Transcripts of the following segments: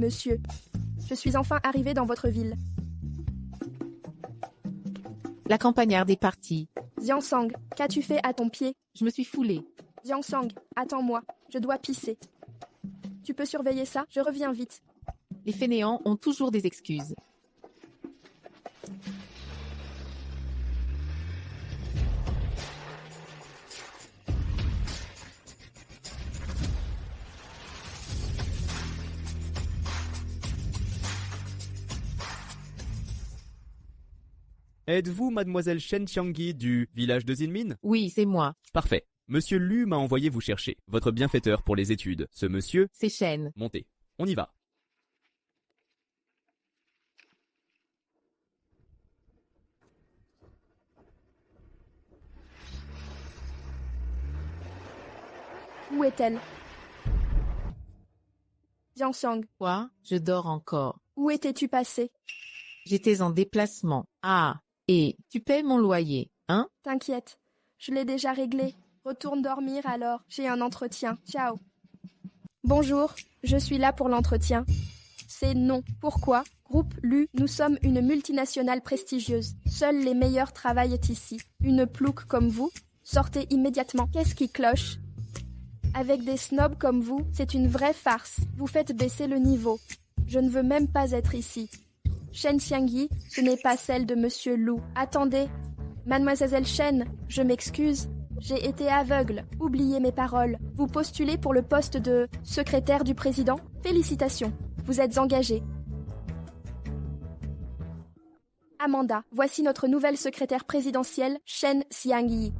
monsieur. Je suis enfin arrivée dans votre ville. La campagnarde est partie. Xiangsang, qu'as-tu fait à ton pied? Je me suis foulée. Xiangsang, attends-moi, je dois pisser. Tu peux surveiller ça? Je reviens vite. Les fainéants ont toujours des excuses. Êtes-vous mademoiselle Shen Xiangyi du village de Zinmin? Oui, c'est moi. Parfait. Monsieur Lu m'a envoyé vous chercher, votre bienfaiteur pour les études. Ce monsieur, C'est Shen. montez. On y va. Où est-elle? Xiangsang, Quoi? Je dors encore. où étais-tu passé? J'étais en déplacement. Ah, et tu paies mon loyer, hein? T'inquiète, je l'ai déjà réglé. Retourne dormir alors, j'ai un entretien. Ciao. Bonjour, je suis là pour l'entretien. C'est non. Pourquoi? Groupe Lu, nous sommes une multinationale prestigieuse. Seuls les meilleurs travaillent ici. Une plouque comme vous? Sortez immédiatement. Qu'est-ce qui cloche? Avec des snobs comme vous, c'est une vraie farce. Vous faites baisser le niveau. Je ne veux même pas être ici. Shen Xiangyi, ce n'est pas celle de Monsieur Lu. Attendez. Mademoiselle Shen, je m'excuse. J'ai été aveugle. Oubliez mes paroles. Vous postulez pour le poste de secrétaire du président? Félicitations. Vous êtes engagée. Amanda, voici notre nouvelle secrétaire présidentielle, Shen Xiangyi.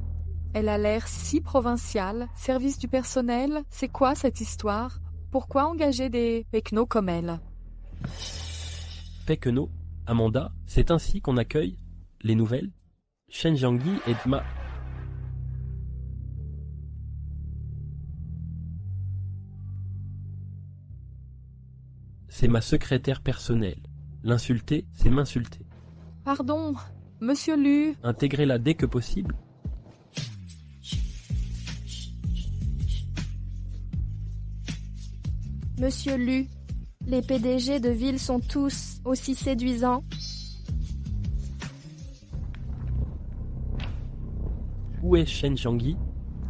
Elle a l'air si provinciale. Service du personnel, c'est quoi cette histoire? Pourquoi engager des pecnos comme elle? Pekeno, Amanda, c'est ainsi qu'on accueille les nouvelles. Shen Xiangyi est ma... C'est ma secrétaire personnelle. L'insulter, c'est m'insulter. Pardon, Monsieur Lu. Intégrez-la dès que possible. Monsieur Lu, les PDG de ville sont tous aussi séduisants. Où est Shen Xiangyi?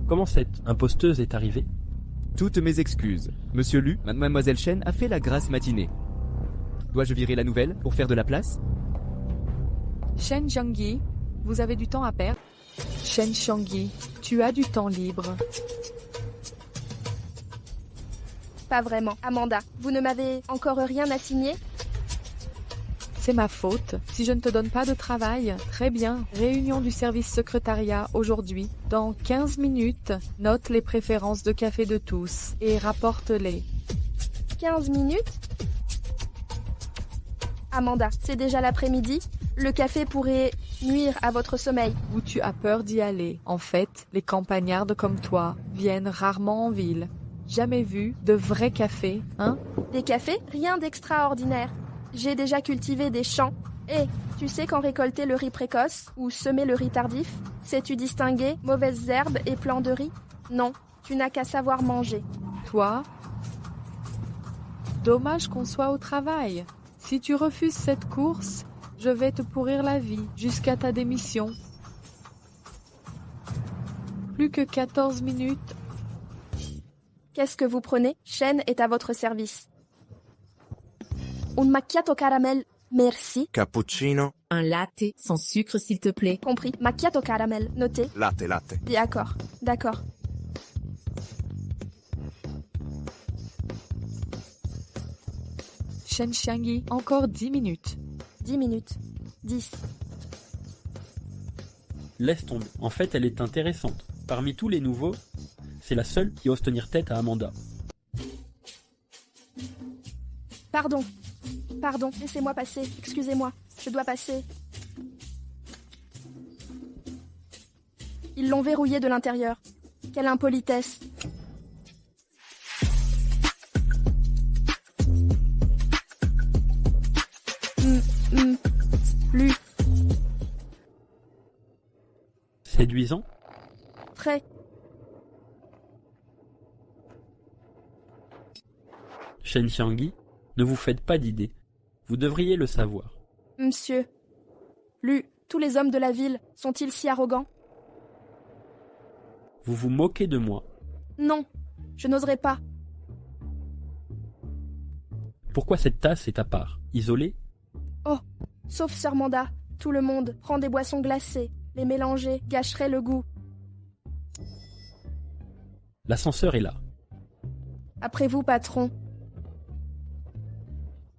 Comment cette imposteuse est arrivée? Toutes mes excuses. Monsieur Lu, mademoiselle Shen a fait la grasse matinée. Dois-je virer la nouvelle pour faire de la place? Shen Xiangyi, vous avez du temps à perdre? Shen Xiangyi, tu as du temps libre. Pas vraiment. Amanda, vous ne m'avez encore rien assigné? C'est ma faute. Si je ne te donne pas de travail, très bien. Réunion du service secrétariat aujourd'hui. Dans 15 minutes, note les préférences de café de tous et rapporte-les. 15 minutes? Amanda, c'est déjà l'après-midi. Le café pourrait nuire à votre sommeil. Où tu as peur d'y aller. En fait, les campagnardes comme toi viennent rarement en ville. Jamais vu de vrai café, hein? Des cafés? Rien d'extraordinaire. J'ai déjà cultivé des champs. Et tu sais quand récolter le riz précoce ou semer le riz tardif? Sais-tu distinguer mauvaises herbes et plants de riz? Non, tu n'as qu'à savoir manger. Toi? Dommage qu'on soit au travail. Si tu refuses cette course, je vais te pourrir la vie jusqu'à ta démission. Plus que 14 minutes. Qu'est-ce que vous prenez? Shen est à votre service. Un macchiato caramel, merci. Cappuccino, Un latte sans sucre, s'il te plaît. Compris. Macchiato caramel, noté. latte, latte. D'accord, d'accord. Shen Xiangyi, encore 10 minutes. 10 minutes. 10. Laisse tomber. En fait, elle est intéressante. Parmi tous les nouveaux, c'est la seule qui ose tenir tête à Amanda. Pardon. Pardon, laissez-moi passer. Excusez-moi. Je dois passer. Ils l'ont verrouillé de l'intérieur. Quelle impolitesse. Lu. Séduisant? Très. Shen Xiangyi, Ne vous faites pas d'idées. Vous devriez le savoir. Monsieur Lu, tous les hommes de la ville sont-ils si arrogants? Vous vous moquez de moi. Non, je n'oserais pas. Pourquoi cette tasse est à part, isolée? Oh, sauf Sœur Manda, tout le monde prend des boissons glacées. Les mélanger gâcherait le goût. L'ascenseur est là. Après vous, patron.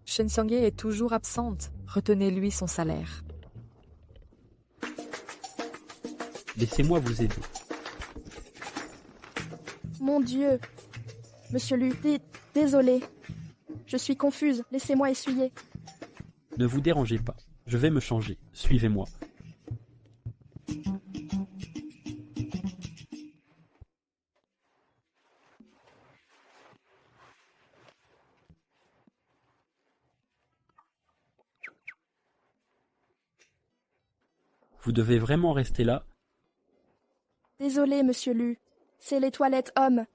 Shen Xiangye est toujours absente. Retenez-lui son salaire. Laissez-moi vous aider. Mon Dieu. Monsieur Lu, désolé. Je suis confuse, laissez-moi essuyer. Ne vous dérangez pas. Je vais me changer. Suivez-moi. Vous devez vraiment rester là? Désolé, monsieur Lu. C'est les toilettes hommes.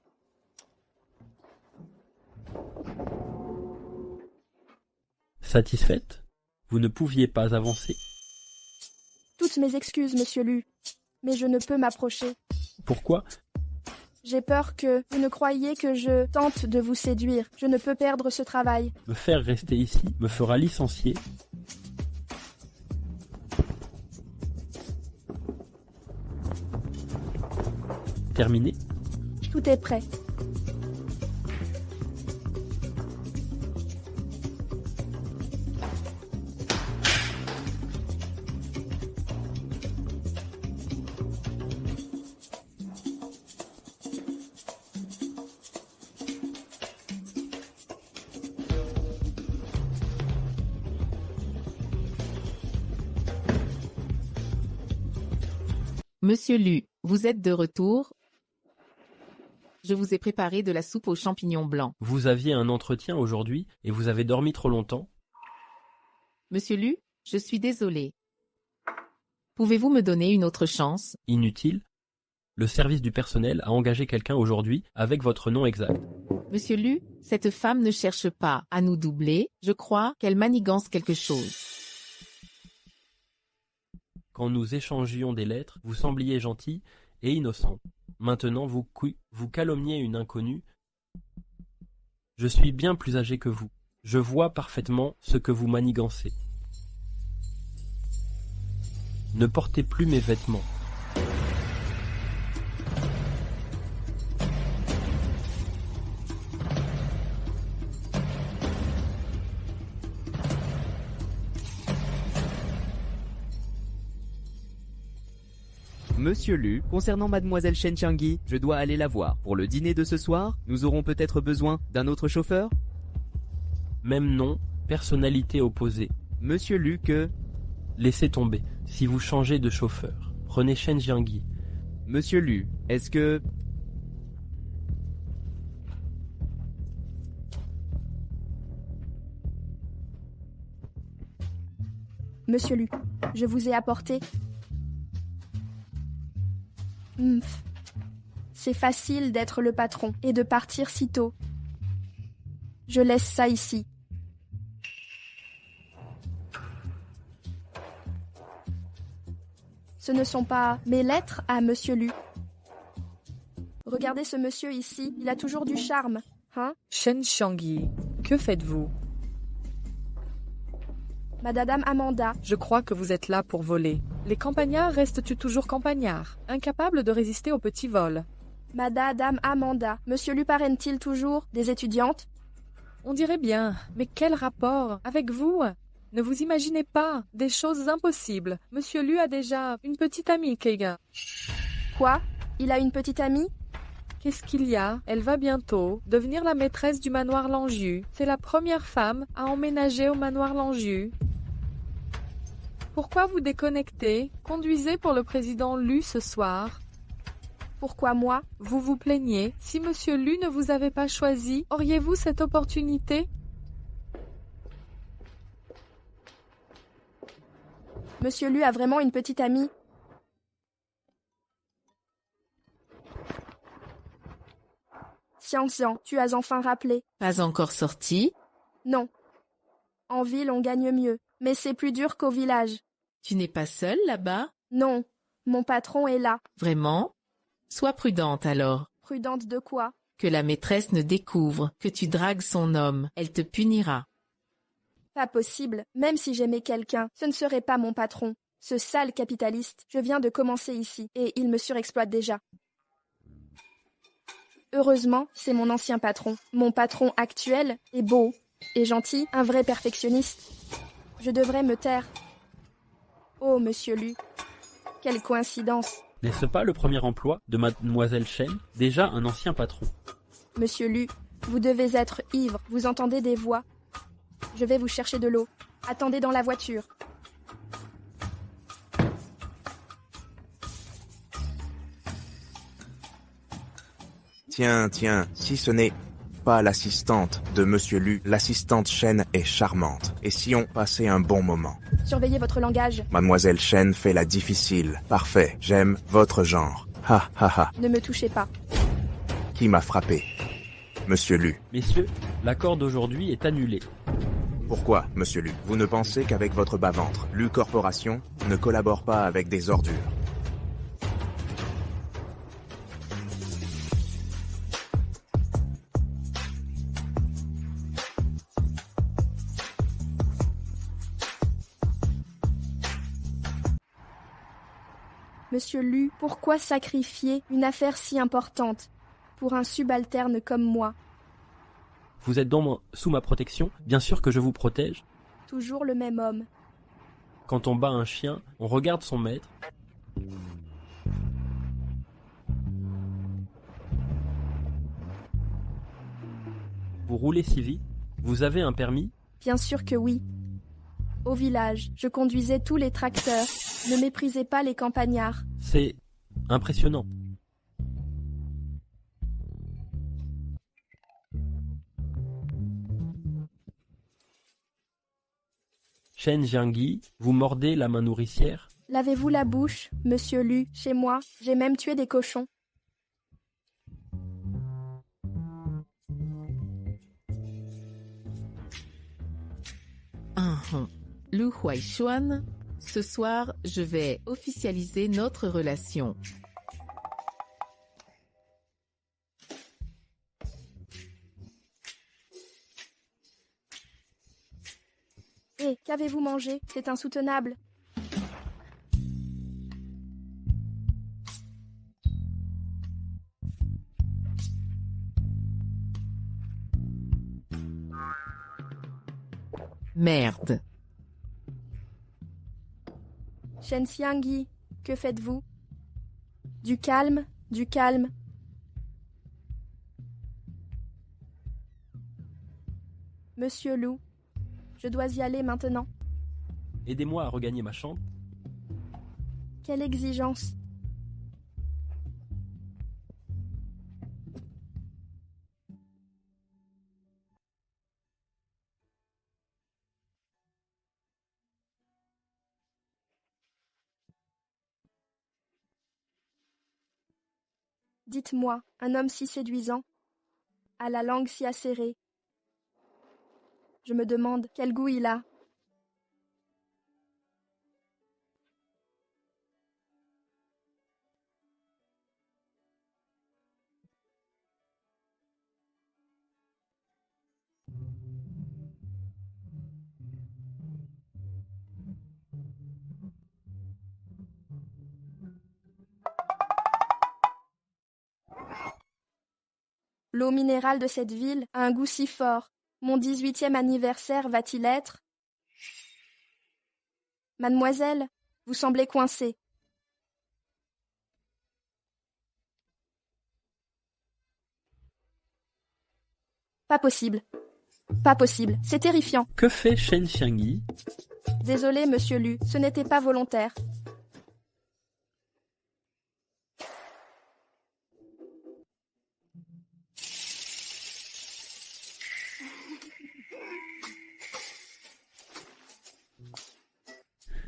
Satisfaite? Vous ne pouviez pas avancer? Toutes mes excuses, monsieur Lu. Mais je ne peux m'approcher. Pourquoi? J'ai peur que vous ne croyiez que je tente de vous séduire. Je ne peux perdre ce travail. Me faire rester ici me fera licencier. Terminé? Tout est prêt. Monsieur Lu, vous êtes de retour? Je vous ai préparé de la soupe aux champignons blancs. Vous aviez un entretien aujourd'hui et vous avez dormi trop longtemps? Monsieur Lu, je suis désolé. Pouvez-vous me donner une autre chance? Inutile. Le service du personnel a engagé quelqu'un aujourd'hui avec votre nom exact. Monsieur Lu, cette femme ne cherche pas à nous doubler. Je crois qu'elle manigance quelque chose. Quand nous échangions des lettres, vous sembliez gentil et innocent. Maintenant, vous calomniez une inconnue. Je suis bien plus âgé que vous. Je vois parfaitement ce que vous manigancez. Ne portez plus mes vêtements. Monsieur Lu, concernant mademoiselle Shen Xiangyi, je dois aller la voir. Pour le dîner de ce soir, nous aurons peut-être besoin d'un autre chauffeur? Même nom, personnalité opposée. Monsieur Lu que... Laissez tomber. Si vous changez de chauffeur, prenez Shen Xiangyi. Monsieur Lu, est-ce que... Monsieur Lu, je vous ai apporté... C'est facile d'être le patron et de partir si tôt. Je laisse ça ici. Ce ne sont pas mes lettres à monsieur Lu. Regardez ce monsieur ici, il a toujours du charme, hein? Shen Xiangyi, que faites-vous? Madame Amanda, Je crois que vous êtes là pour voler. Les campagnards restent-tu toujours campagnards, incapables de résister aux petits vols? Madame Amanda, monsieur Lu parraine-t-il toujours des étudiantes? On dirait bien, mais quel rapport avec vous? Ne vous imaginez pas des choses impossibles. Monsieur Lu a déjà une petite amie, Keiga. Quoi? Il a une petite amie? Qu'est-ce qu'il y a? Elle va bientôt devenir la maîtresse du manoir Lanju. C'est la première femme à emménager au manoir Lanju. Pourquoi vous déconnectez? Conduisez pour le président Lu ce soir. Pourquoi moi? Vous vous plaignez. Si monsieur Lu ne vous avait pas choisi, auriez-vous cette opportunité? Monsieur Lu a vraiment une petite amie? Xiang, tu as enfin rappelé. Pas encore sorti? Non, En ville, on gagne mieux, mais c'est plus dur qu'au village. Tu n'es pas seule là-bas? Non, mon patron est là. Vraiment? Sois prudente alors. Prudente de quoi? Que la maîtresse ne découvre que tu dragues son homme. Elle te punira. Pas possible, même si j'aimais quelqu'un, ce ne serait pas mon patron. Ce sale capitaliste, je viens de commencer ici, et il me surexploite déjà. Heureusement, c'est mon ancien patron. Mon patron actuel est beau et gentil, un vrai perfectionniste. Je devrais me taire. Oh, monsieur Lu, quelle coïncidence. N'est-ce pas le premier emploi de mademoiselle Chen, déjà un ancien patron? Monsieur Lu, vous devez être ivre, vous entendez des voix. Je vais vous chercher de l'eau. Attendez dans la voiture. Tiens, si ce n'est pas l'assistante de Monsieur Lu, l'assistante Chen est charmante. Et si on passait un bon moment? Surveillez votre langage. Mademoiselle Chen fait la difficile. Parfait, j'aime votre genre. Ha ha ha. Ne me touchez pas. Qui m'a frappé? Monsieur Lu. Messieurs, l'accord d'aujourd'hui est annulé. Pourquoi, Monsieur Lu? Vous ne pensez qu'avec votre bas-ventre. Lu Corporation ne collabore pas avec des ordures. Monsieur Lu, pourquoi sacrifier une affaire si importante pour un subalterne comme moi? Vous êtes donc sous ma protection? Bien sûr que je vous protège. Toujours le même homme. Quand on bat un chien, on regarde son maître. Vous roulez si vite? Vous avez un permis? Bien sûr que oui. Au village, je conduisais tous les tracteurs. Ne méprisez pas les campagnards. C'est impressionnant. Chen Jiangyi, vous mordez la main nourricière? Lavez-vous la bouche, monsieur Lu. Chez moi, j'ai même tué des cochons. Lu Huaishuan, ce soir, je vais officialiser notre relation. Hé, qu'avez-vous mangé? C'est insoutenable. Merde. Chen Xiangyi, que faites-vous? Du calme, du calme. Monsieur Lu, je dois y aller maintenant. Aidez-moi à regagner ma chambre. Quelle exigence! Dites-moi, un homme si séduisant, à la langue si acérée. Je me demande quel goût il a. L'eau minérale de cette ville a un goût si fort. Mon 18e anniversaire va-t-il être? Mademoiselle, vous semblez coincée. Pas possible. Pas possible. C'est terrifiant. Que fait Chen Xiangyi? Désolé, monsieur Lu, ce n'était pas volontaire.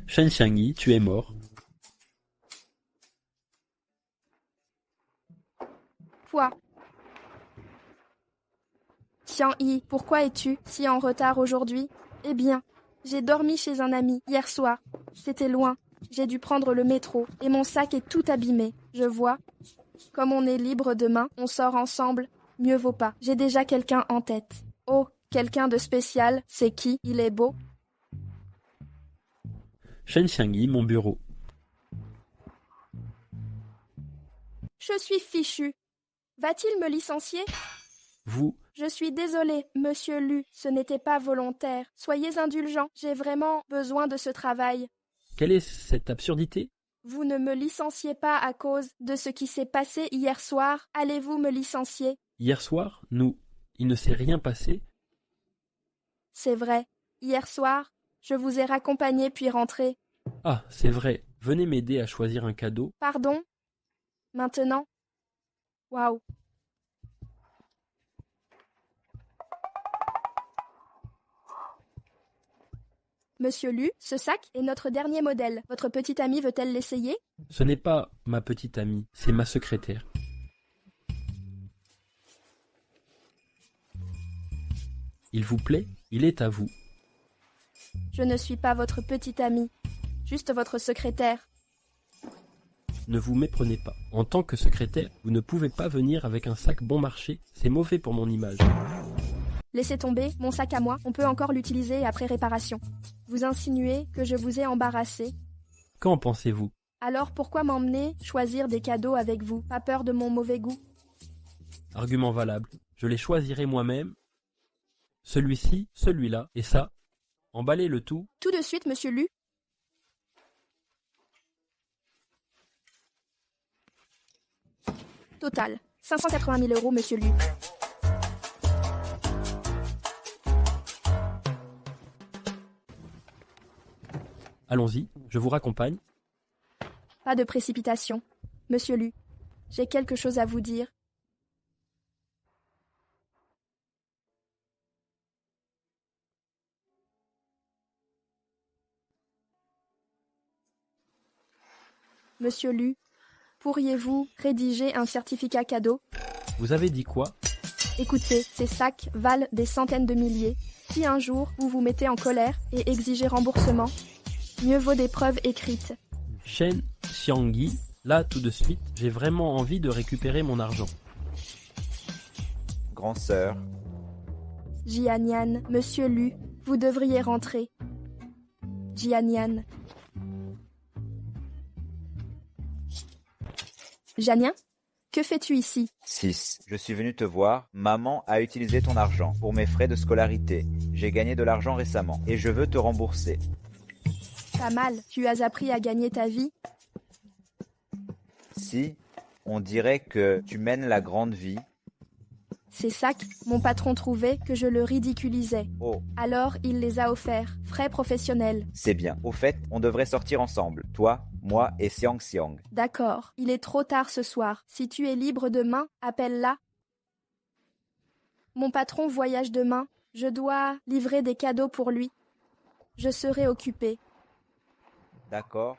Chen Xiangyi, tu es mort. Quoi? Xiang Yi, pourquoi es-tu si en retard aujourd'hui? Eh bien, j'ai dormi chez un ami hier soir. C'était loin. J'ai dû prendre le métro et mon sac est tout abîmé. Je vois. Comme on est libre demain, on sort ensemble. Mieux vaut pas. J'ai déjà quelqu'un en tête. Oh, quelqu'un de spécial. C'est qui? Il est beau. Shen Xiangyi, mon bureau. Je suis fichu. Va-t-il me licencier? Vous, Je suis désolée, monsieur Lu, ce n'était pas volontaire. Soyez indulgent, j'ai vraiment besoin de ce travail. quelle est cette absurdité? Vous ne me licenciez pas à cause de ce qui s'est passé hier soir. Allez-vous me licencier? Hier soir, il ne s'est rien passé. C'est vrai. Hier soir, je vous ai raccompagné puis rentré. Ah, c'est vrai. Venez m'aider à choisir un cadeau. Pardon? Maintenant? Waouh. Monsieur Lu, ce sac est notre dernier modèle. Votre petite amie veut-elle l'essayer? Ce n'est pas ma petite amie, c'est ma secrétaire. Il vous plaît? Il est à vous. Je ne suis pas votre petite amie, juste votre secrétaire. Ne vous méprenez pas. En tant que secrétaire, vous ne pouvez pas venir avec un sac bon marché. C'est mauvais pour mon image. Laissez tomber, mon sac à moi, on peut encore l'utiliser après réparation. Vous insinuez que je vous ai embarrassé. Qu'en pensez-vous? Alors pourquoi m'emmener choisir des cadeaux avec vous? Pas peur de mon mauvais goût? Argument valable. Je les choisirai moi-même. Celui-ci, celui-là, et ça. Emballez le tout. Tout de suite, monsieur Lu. Total, 580 000 €, monsieur Lu. Allons-y, je vous raccompagne. Pas de précipitation. Monsieur Lu, j'ai quelque chose à vous dire. Monsieur Lu, pourriez-vous rédiger un certificat cadeau? Vous avez dit quoi? Écoutez, ces sacs valent des centaines de milliers. Si un jour vous vous mettez en colère et exigez remboursement, mieux vaut des preuves écrites. Shen Xiangyi, là tout de suite, j'ai vraiment envie de récupérer mon argent. Grand sœur, Jianian, monsieur Lu, vous devriez rentrer. Jianian. Janien, que fais-tu ici? 6. Je suis venu te voir. Maman a utilisé ton argent pour mes frais de scolarité. J'ai gagné de l'argent récemment et je veux te rembourser. Pas mal, tu as appris à gagner ta vie? Si, on dirait que tu mènes la grande vie. Ces sacs, mon patron trouvait que je le ridiculisais. Oh, Alors il les a offerts, frais professionnels. c'est bien. Au fait, on devrait sortir ensemble. Toi, moi et Xiang Xiang. D'accord, il est trop tard ce soir. Si tu es libre demain, appelle-la. Mon patron voyage demain. Je dois livrer des cadeaux pour lui. Je serai occupée. D'accord.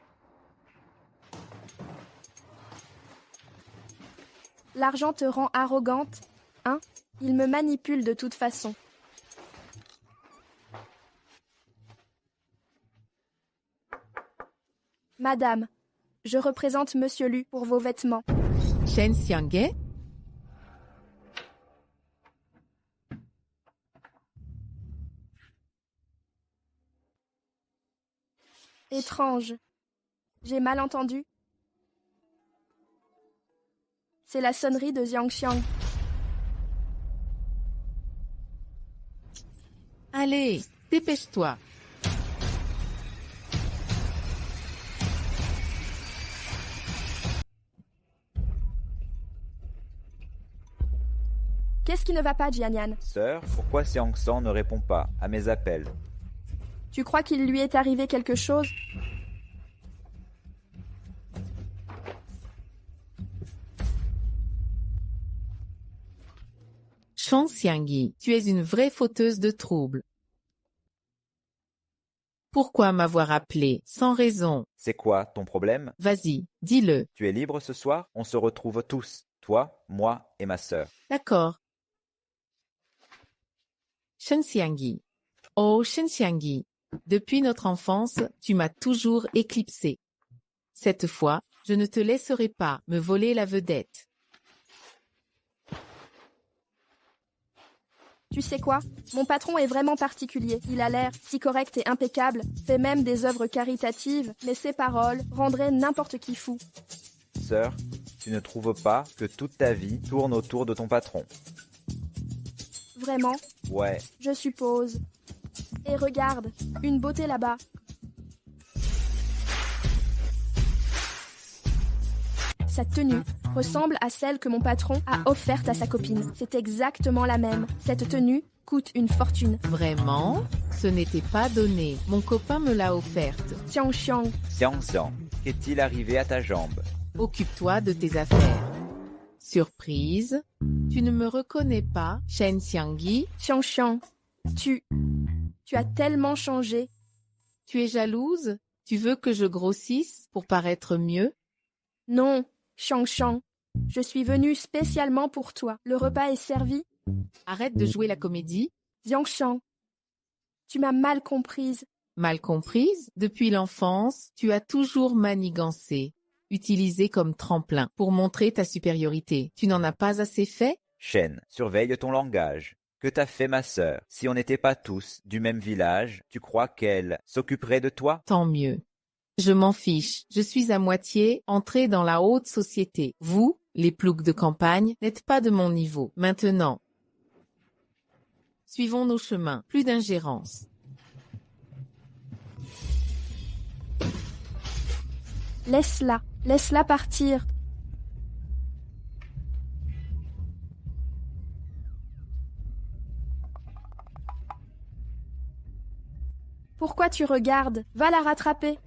L'argent te rend arrogante, hein? Il me manipule de toute façon. Madame, je représente Monsieur Lu pour vos vêtements. Shen Xiangyi, Étrange. J'ai mal entendu. C'est la sonnerie de Jiangxiang. allez, dépêche-toi. Qu'est-ce qui ne va pas, Jianian? Sœur, pourquoi Xiang Xiang ne répond pas à mes appels? Tu crois qu'il lui est arrivé quelque chose? Shen Xiangyi, tu es une vraie fauteuse de troubles. Pourquoi m'avoir appelé sans raison? C'est quoi ton problème? Vas-y, dis-le. Tu es libre ce soir? On se retrouve tous. Toi, moi et ma sœur. D'accord. Shen Xiangyi, Oh Shen Xiangyi, depuis notre enfance, tu m'as toujours éclipsé. Cette fois, je ne te laisserai pas me voler la vedette. Tu sais quoi? Mon patron est vraiment particulier. Il a l'air si correct et impeccable, fait même des œuvres caritatives, mais ses paroles rendraient n'importe qui fou. Sœur, tu ne trouves pas que toute ta vie tourne autour de ton patron? Vraiment, Ouais, je suppose. Et regarde, une beauté là-bas. Sa tenue ressemble à celle que mon patron a offerte à sa copine. C'est exactement la même. Cette tenue coûte une fortune. Vraiment? Ce n'était pas donné. Mon copain me l'a offerte. Xiang Xiang, Xiang Xiang, qu'est-il arrivé à ta jambe? Occupe-toi de tes affaires. Surprise? Tu ne me reconnais pas, Shen Xiangyi? Xiang Xiang, tu as tellement changé. Tu es jalouse? Tu veux que je grossisse pour paraître mieux? Non, Xiang Xiang, je suis venue spécialement pour toi. Le repas est servi. Arrête de jouer la comédie. Xiang Xiang, tu m'as mal comprise. Mal comprise? Depuis l'enfance, tu as toujours manigancé, utilisé comme tremplin pour montrer ta supériorité. Tu n'en as pas assez fait? Shen, surveille ton langage. Que t'a fait ma sœur? Si on n'était pas tous du même village, tu crois qu'elle s'occuperait de toi? Tant mieux. Je m'en fiche. Je suis à moitié entrée dans la haute société. Vous, les ploucs de campagne, n'êtes pas de mon niveau. Maintenant, suivons nos chemins. Plus d'ingérence. Laisse-la partir. Pourquoi tu regardes? Va la rattraper.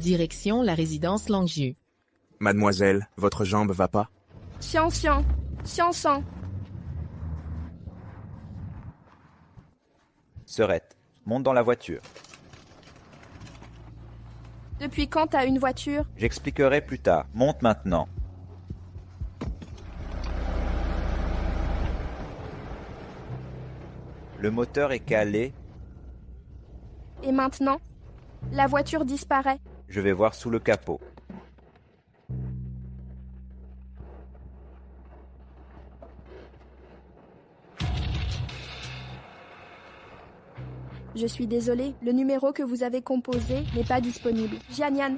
Direction la résidence Langju. Mademoiselle, votre jambe va pas? Xiang Xiang, Xiang Xiang. Sœurette, monte dans la voiture. Depuis quand t'as une voiture? J'expliquerai plus tard. Monte maintenant. Le moteur est calé. Et maintenant? La voiture disparaît. Je vais voir sous le capot. Je suis désolée, le numéro que vous avez composé n'est pas disponible. Jianian,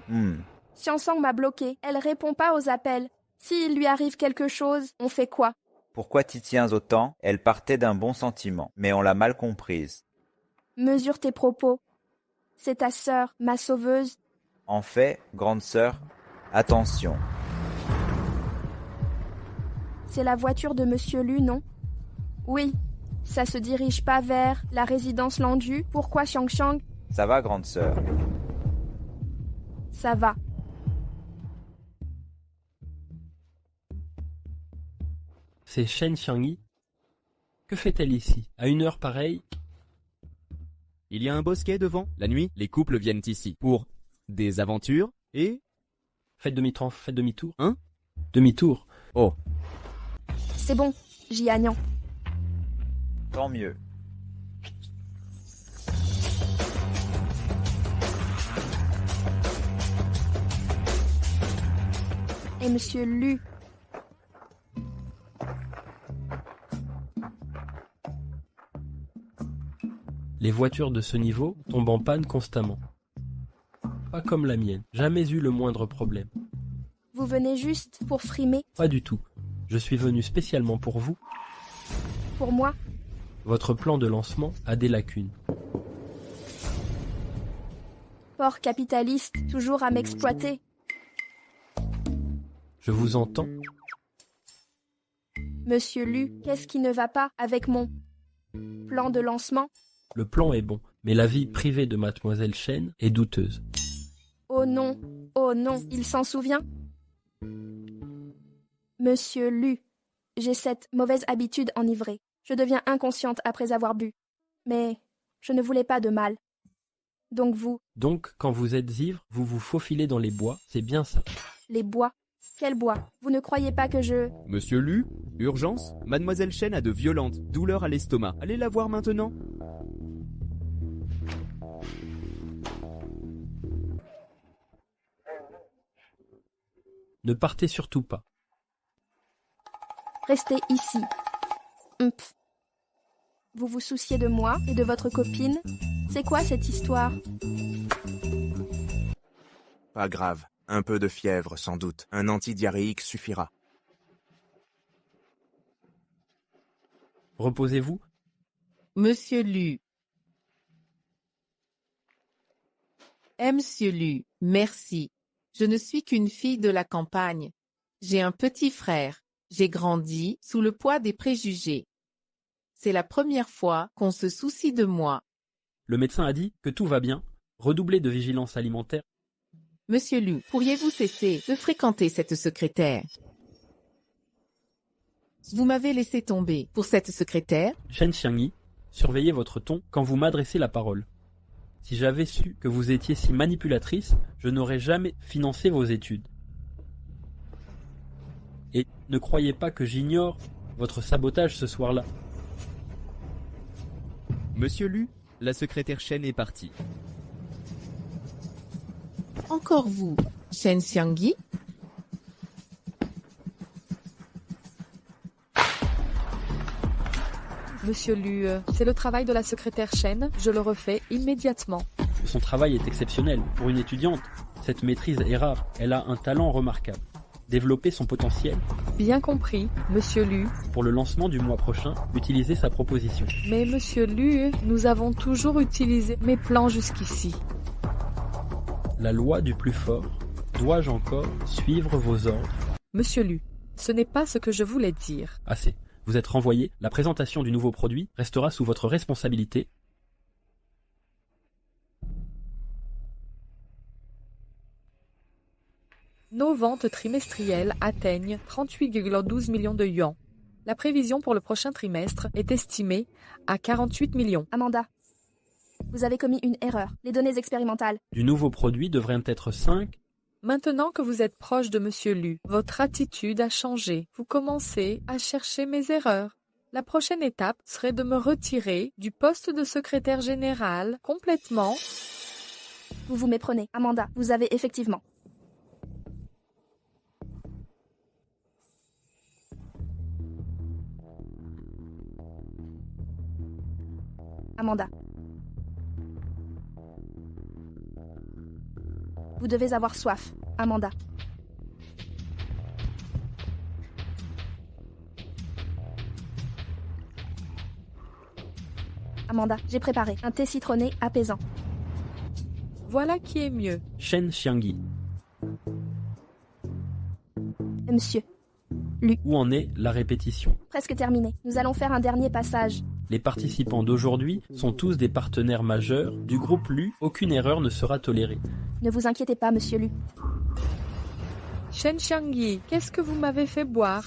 Xiang Xiang m'a bloqué. Elle répond pas aux appels. S'il lui arrive quelque chose, on fait quoi? Pourquoi t'y tiens autant? Elle partait d'un bon sentiment, mais on l'a mal comprise. Mesure tes propos. C'est ta sœur, ma sauveuse. En fait, grande sœur, attention. C'est la voiture de Monsieur Lu, non? Oui. Ça se dirige pas vers la résidence Landu. Pourquoi Xiang Xiang? Ça va, grande sœur? Ça va. C'est Shen Xiangyi. Que fait-elle ici, à une heure pareille? Il y a un bosquet devant. La nuit, les couples viennent ici pour des aventures et... Faites demi-tour. Hein? Demi-tour. Oh, C'est bon, Jianian. Tant mieux. Et Monsieur Lu. Les voitures de ce niveau tombent en panne constamment. Pas comme la mienne, jamais eu le moindre problème. Vous venez juste pour frimer? Pas du tout. Je suis venu spécialement pour vous. Pour moi? Votre plan de lancement a des lacunes. Porc capitaliste, toujours à m'exploiter. Je vous entends. Monsieur Lu, qu'est-ce qui ne va pas avec mon plan de lancement? Le plan est bon, mais la vie privée de mademoiselle Shen est douteuse. Oh non, il s'en souvient? Monsieur Lu, j'ai cette mauvaise habitude enivrée. Je deviens inconsciente après avoir bu. Mais je ne voulais pas de mal. Donc vous, Donc, quand vous êtes ivre, vous vous faufilez dans les bois, c'est bien ça. les bois. Quel bois? Vous ne croyez pas que je... Monsieur Lu, Urgence, Mademoiselle Chen a de violentes douleurs à l'estomac. Allez la voir maintenant. Ne partez surtout pas. Restez ici. Humph. Vous vous souciez de moi et de votre copine? C'est quoi cette histoire? Pas grave. Un peu de fièvre, sans doute. Un antidiarrhéique suffira. Reposez-vous. Monsieur Lu. Monsieur Lu, merci. Je ne suis qu'une fille de la campagne. J'ai un petit frère. J'ai grandi sous le poids des préjugés. C'est la première fois qu'on se soucie de moi. Le médecin a dit que tout va bien. Redoublez de vigilance alimentaire. Monsieur Lu, pourriez-vous cesser de fréquenter cette secrétaire? Vous m'avez laissé tomber pour cette secrétaire? Chen Xiangyi, surveillez votre ton quand vous m'adressez la parole. Si j'avais su que vous étiez si manipulatrice, je n'aurais jamais financé vos études. Et ne croyez pas que j'ignore votre sabotage ce soir-là. Monsieur Lu, la secrétaire Chen est partie. Encore vous, Chen Xiangyi? Monsieur Lu, c'est le travail de la secrétaire Chen, je le refais immédiatement. Son travail est exceptionnel. Pour une étudiante, cette maîtrise est rare. Elle a un talent remarquable. Développer son potentiel. Bien compris, Monsieur Lu. Pour le lancement du mois prochain, utilisez sa proposition. Mais Monsieur Lu, nous avons toujours utilisé mes plans jusqu'ici. La loi du plus fort. Dois-je encore suivre vos ordres? Monsieur Lu, ce n'est pas ce que je voulais dire. Assez. Vous êtes renvoyé. La présentation du nouveau produit restera sous votre responsabilité. Nos ventes trimestrielles atteignent 38,12 millions de yuans. La prévision pour le prochain trimestre est estimée à 48 millions. Amanda, vous avez commis une erreur. Les données expérimentales. Du nouveau produit devraient être 5. Maintenant que vous êtes proche de Monsieur Lu, votre attitude a changé. Vous commencez à chercher mes erreurs. La prochaine étape serait de me retirer du poste de secrétaire général complètement. Vous vous méprenez. Amanda, vous avez effectivement. Amanda. Vous devez avoir soif, Amanda. Amanda, j'ai préparé un thé citronné apaisant. Voilà qui est mieux. Chen Xiangyi. Monsieur. Où en est la répétition? Presque terminé. Nous allons faire un dernier passage. Les participants d'aujourd'hui sont tous des partenaires majeurs du groupe Lu. Aucune erreur ne sera tolérée. Ne vous inquiétez pas, Monsieur Lu. Chen Xiangyi, qu'est-ce que vous m'avez fait boire?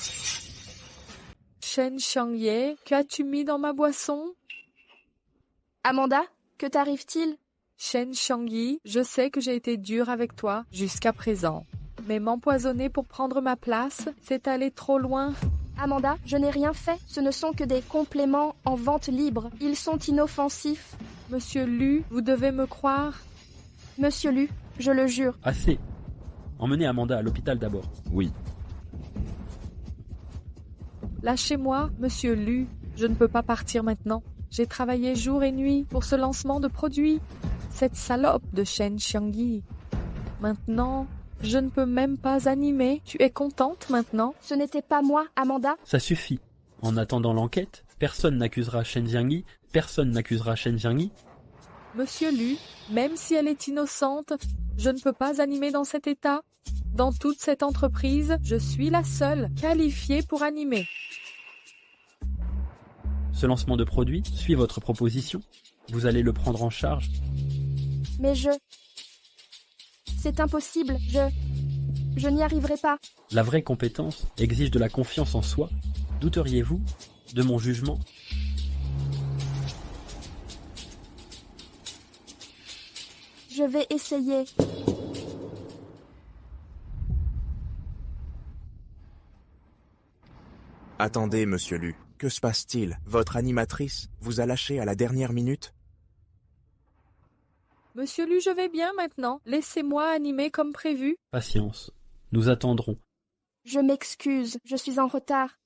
Chen Xiangyi, qu'as-tu mis dans ma boisson? Amanda, que t'arrive-t-il? Chen Xiangyi, je sais que j'ai été dure avec toi jusqu'à présent. Mais m'empoisonner pour prendre ma place, c'est aller trop loin. Amanda, je n'ai rien fait. Ce ne sont que des compléments en vente libre. Ils sont inoffensifs. Monsieur Lu, vous devez me croire. Monsieur Lu, je le jure. Assez. Emmenez Amanda à l'hôpital d'abord. Oui. Lâchez-moi, Monsieur Lu. Je ne peux pas partir maintenant. J'ai travaillé jour et nuit pour ce lancement de produit. Cette salope de Chen Xiangyi. Maintenant, je ne peux même pas animer. Tu es contente maintenant? Ce n'était pas moi, Amanda. Ça suffit. En attendant l'enquête, personne n'accusera Chen Xiangyi. Personne n'accusera Chen Xiangyi. Monsieur Lu, même si elle est innocente, je ne peux pas animer dans cet état. Dans toute cette entreprise, je suis la seule qualifiée pour animer. Ce lancement de produit suit votre proposition. Vous allez le prendre en charge. Mais c'est impossible. Je n'y arriverai pas. La vraie compétence exige de la confiance en soi. Douteriez-vous de mon jugement? Je vais essayer. Attendez, monsieur Lu. Que se passe-t-il? Votre animatrice vous a lâché à la dernière minute? Monsieur Lu, je vais bien maintenant. Laissez-moi animer comme prévu. Patience. Nous attendrons. Je m'excuse, je suis en retard.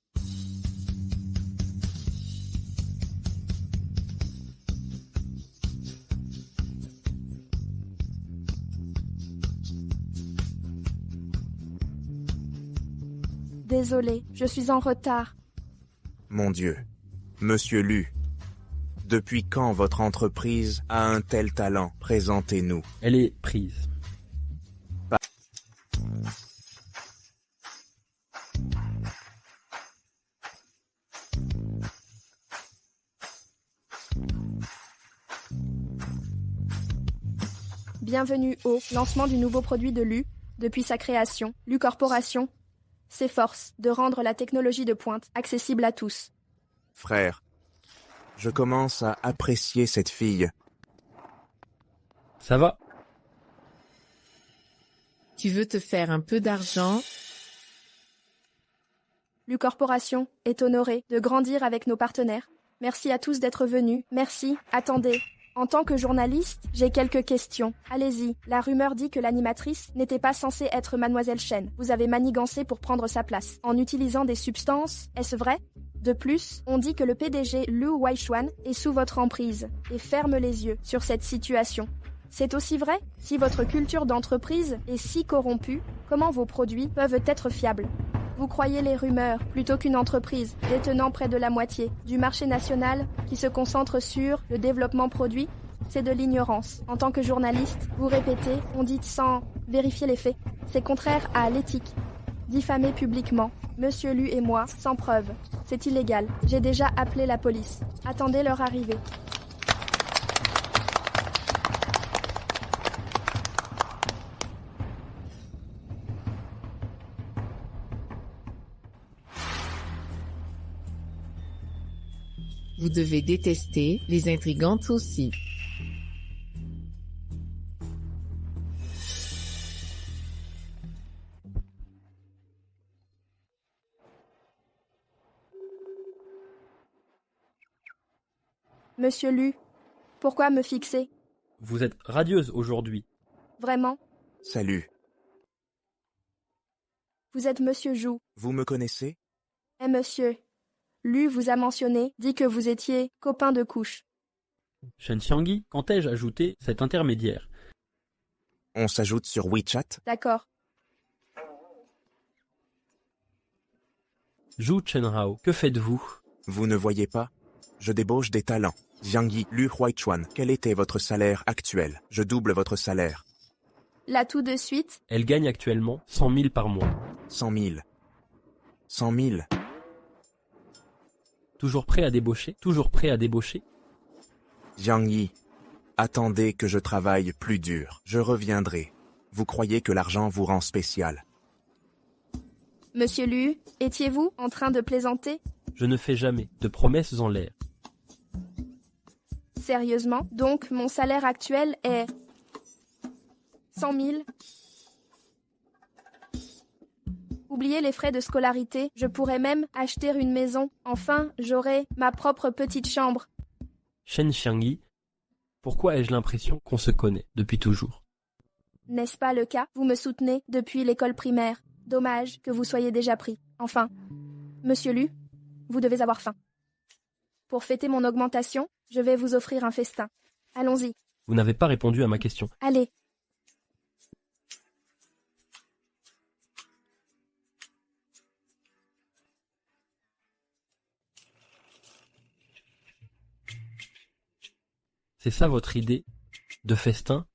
Désolée, je suis en retard. Mon Dieu. Monsieur Lu. Depuis quand votre entreprise a un tel talent? Présentez-nous. Elle est prise. Bienvenue au lancement du nouveau produit de Lu. Depuis sa création, Lu Corporation s'efforce de rendre la technologie de pointe accessible à tous. Frère, je commence à apprécier cette fille. Ça va? Tu veux te faire un peu d'argent? Lu Corporation est honorée de grandir avec nos partenaires. Merci à tous d'être venus. Merci. Attendez. En tant que journaliste, j'ai quelques questions. Allez-y. La rumeur dit que l'animatrice n'était pas censée être Mademoiselle Chen. Vous avez manigancé pour prendre sa place, en utilisant des substances. Est-ce vrai? De plus, on dit que le PDG Lu Weichuan est sous votre emprise et ferme les yeux sur cette situation. C'est aussi vrai? Si votre culture d'entreprise est si corrompue, comment vos produits peuvent être fiables? Vous croyez les rumeurs plutôt qu'une entreprise détenant près de la moitié du marché national qui se concentre sur le développement produit? C'est de l'ignorance. En tant que journaliste, vous répétez, on dit sans vérifier les faits. C'est contraire à l'éthique. Diffamer publiquement, Monsieur Lu et moi, sans preuve. C'est illégal. J'ai déjà appelé la police. Attendez leur arrivée. Vous devez détester les intrigantes aussi. Monsieur Lu, pourquoi me fixer? Vous êtes radieuse aujourd'hui. Vraiment? Salut. Vous êtes Monsieur Zhu. Vous me connaissez? Et Monsieur Lu vous a mentionné, dit que vous étiez copain de couche. Shen Xiangyi, quand ai-je ajouté cet intermédiaire? On s'ajoute sur WeChat? D'accord. Zhu Chenhao, que faites-vous? Vous ne voyez pas? Je débauche des talents. Jiangyi Lu Huaichuan, quel était votre salaire actuel? Je double votre salaire. Là tout de suite? Elle gagne actuellement 100 000 par mois. 100 000. 100 000. Toujours prêt à débaucher? Toujours prêt à débaucher? Jiangyi, attendez que je travaille plus dur. Je reviendrai. Vous croyez que l'argent vous rend spécial? Monsieur Lu, étiez-vous en train de plaisanter? Je ne fais jamais de promesses en l'air. Sérieusement? Donc mon salaire actuel est 100 000. Oubliez les frais de scolarité, je pourrais même acheter une maison. Enfin, j'aurai ma propre petite chambre. Shen Xiangyi, pourquoi ai-je l'impression qu'on se connaît depuis toujours? N'est-ce pas le cas? Vous me soutenez depuis l'école primaire. Dommage que vous soyez déjà pris. Enfin, Monsieur Lu, vous devez avoir faim. Pour fêter mon augmentation, je vais vous offrir un festin. Allons-y. Vous n'avez pas répondu à ma question. Allez. C'est ça votre idée de festin?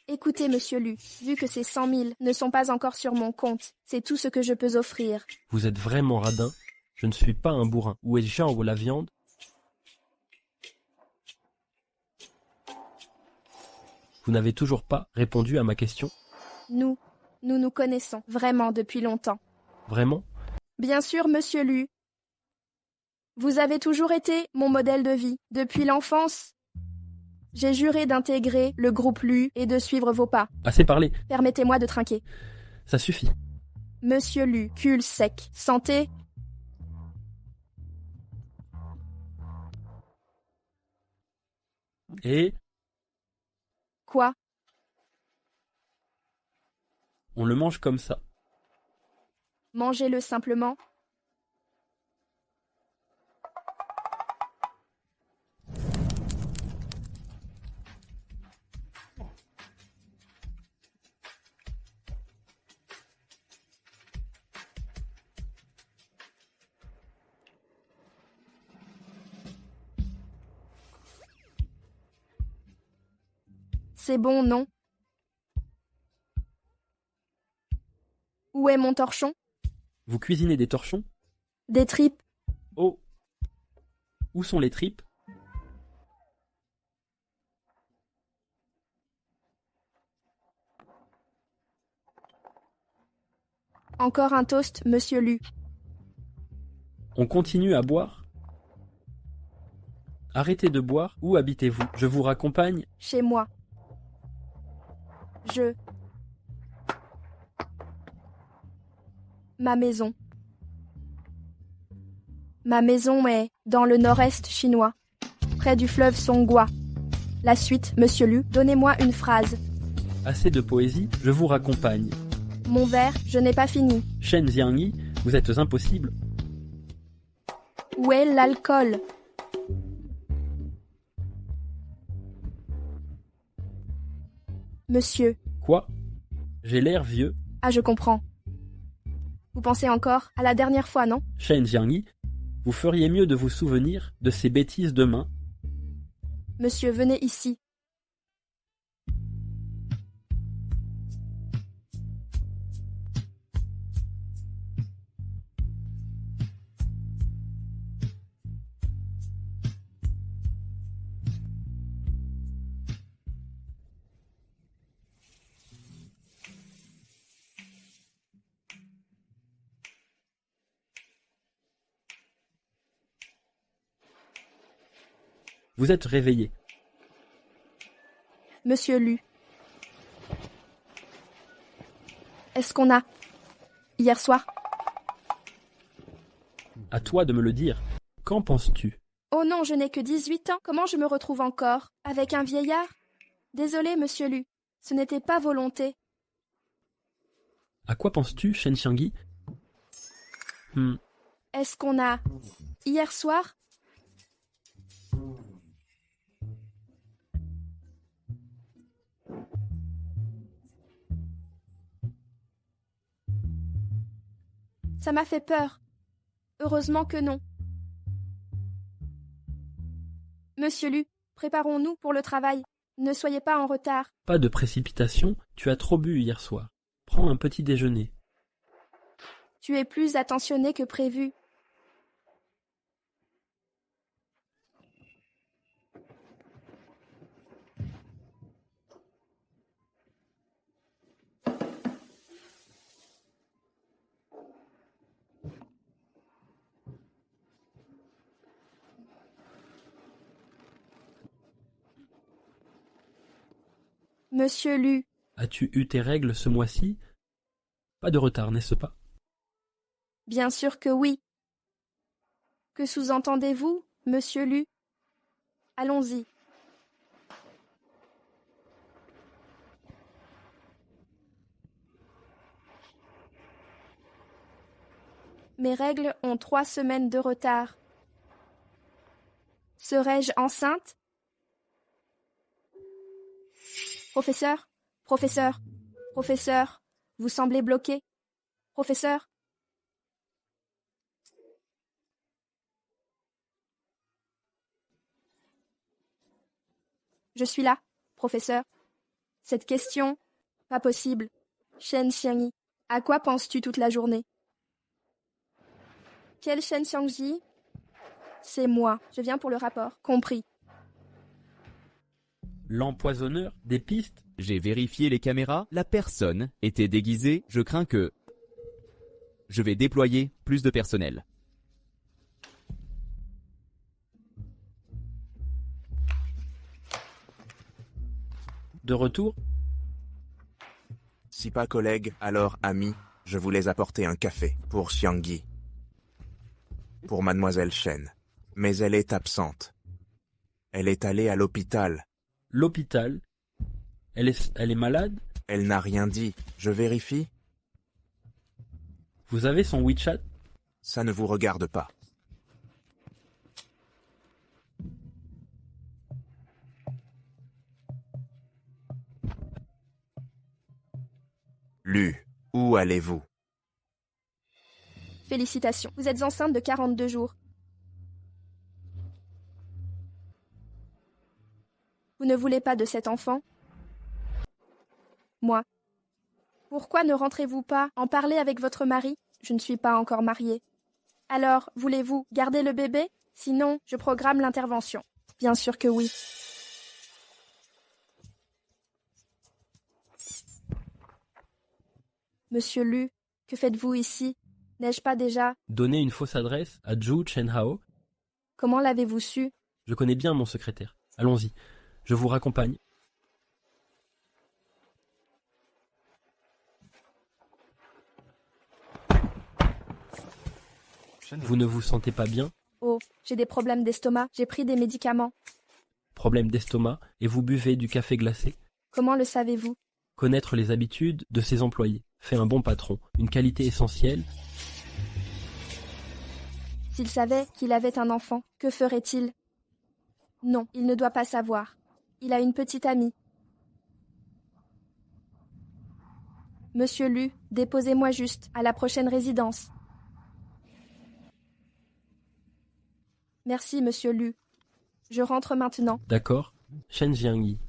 Écoutez, Monsieur Lu, vu que ces 100 000 ne sont pas encore sur mon compte, c'est tout ce que je peux offrir. Vous êtes vraiment radin? Je ne suis pas un bourrin. Où est le Jean ou la viande? Vous n'avez toujours pas répondu à ma question? Nous nous connaissons vraiment depuis longtemps. Vraiment? Bien sûr, Monsieur Lu. Vous avez toujours été mon modèle de vie. Depuis l'enfance, j'ai juré d'intégrer le groupe Lu et de suivre vos pas. Assez parlé. Permettez-moi de trinquer. Ça suffit. Monsieur Lu, cul sec, santé. Et Quoi? on le mange comme ça. Mangez-le simplement. C'est bon, non? Où est mon torchon? Vous cuisinez des torchons? Des tripes. Oh! Où sont les tripes? Encore un toast, monsieur Lu. On continue à boire? Arrêtez de boire. Où habitez-vous? Je vous raccompagne. Chez moi. Ma maison. Ma maison est dans le nord-est chinois, près du fleuve Songhua. La suite, monsieur Lu, donnez-moi une phrase. Assez de poésie, je vous raccompagne. Mon verre, je n'ai pas fini. Shen Jiangyi, vous êtes impossible. Où est l'alcool? Monsieur. Quoi? J'ai l'air vieux. Ah, je comprends. Vous pensez encore à la dernière fois, non? Shen Jiangyi, vous feriez mieux de vous souvenir de ces bêtises demain. Monsieur, venez ici. Vous êtes réveillé. Monsieur Lu. Est-ce qu'on a... Hier soir? À toi de me le dire. Qu'en penses-tu? Oh non, je n'ai que 18 ans. Comment je me retrouve encore avec un vieillard? Désolé, monsieur Lu. Ce n'était pas volonté. À quoi penses-tu, Shen Jiangyi? Est-ce qu'on a... Hier soir? Ça m'a fait peur. Heureusement que non. Monsieur Lu, préparons-nous pour le travail. Ne soyez pas en retard. Pas de précipitation, tu as trop bu hier soir. Prends un petit déjeuner. Tu es plus attentionné que prévu. Monsieur Lu, As-tu eu tes règles ce mois-ci? Pas de retard, n'est-ce pas? bien sûr que oui. Que sous-entendez-vous, monsieur Lu? Allons-y. Mes règles ont 3 semaines de retard. Serais-je enceinte? Professeur, professeur, professeur, vous semblez bloqué. Professeur? Je suis là, professeur. Cette question, pas possible. Shen Xiangyi, à quoi penses-tu toute la journée? Quel Shen Xiangyi? C'est moi, je viens pour le rapport. Compris. L'empoisonneur des pistes? J'ai vérifié les caméras, la personne était déguisée, je crains que... Je vais déployer plus de personnel. De retour? Si pas collègue, alors ami, je voulais apporter un café pour Xiangyi. Pour mademoiselle Shen. Mais elle est absente. Elle est allée à l'hôpital. L'hôpital? Elle est malade? Elle n'a rien dit. Je vérifie? Vous avez son WeChat? Ça ne vous regarde pas. Lu, où allez-vous? Félicitations, vous êtes enceinte de 42 jours. Vous ne voulez pas de cet enfant? Moi. Pourquoi ne rentrez-vous pas en parler avec votre mari? Je ne suis pas encore mariée. Alors, voulez-vous garder le bébé? Sinon, je programme l'intervention. Bien sûr que oui. Monsieur Lu, que faites-vous ici? N'ai-je pas déjà... Donner une fausse adresse à Zhu Chenhao? Comment l'avez-vous su? Je connais bien mon secrétaire. Allons-y, je vous raccompagne. Vous ne vous sentez pas bien? Oh, j'ai des problèmes d'estomac, j'ai pris des médicaments. Problème d'estomac et vous buvez du café glacé? Comment le savez-vous? Connaître les habitudes de ses employés fait un bon patron, une qualité essentielle. S'il savait qu'il avait un enfant, que ferait-il? Non, il ne doit pas savoir. Il a une petite amie. Monsieur Lu, déposez-moi juste à la prochaine résidence. Merci, monsieur Lu. Je rentre maintenant. D'accord, Shen Jiangyi.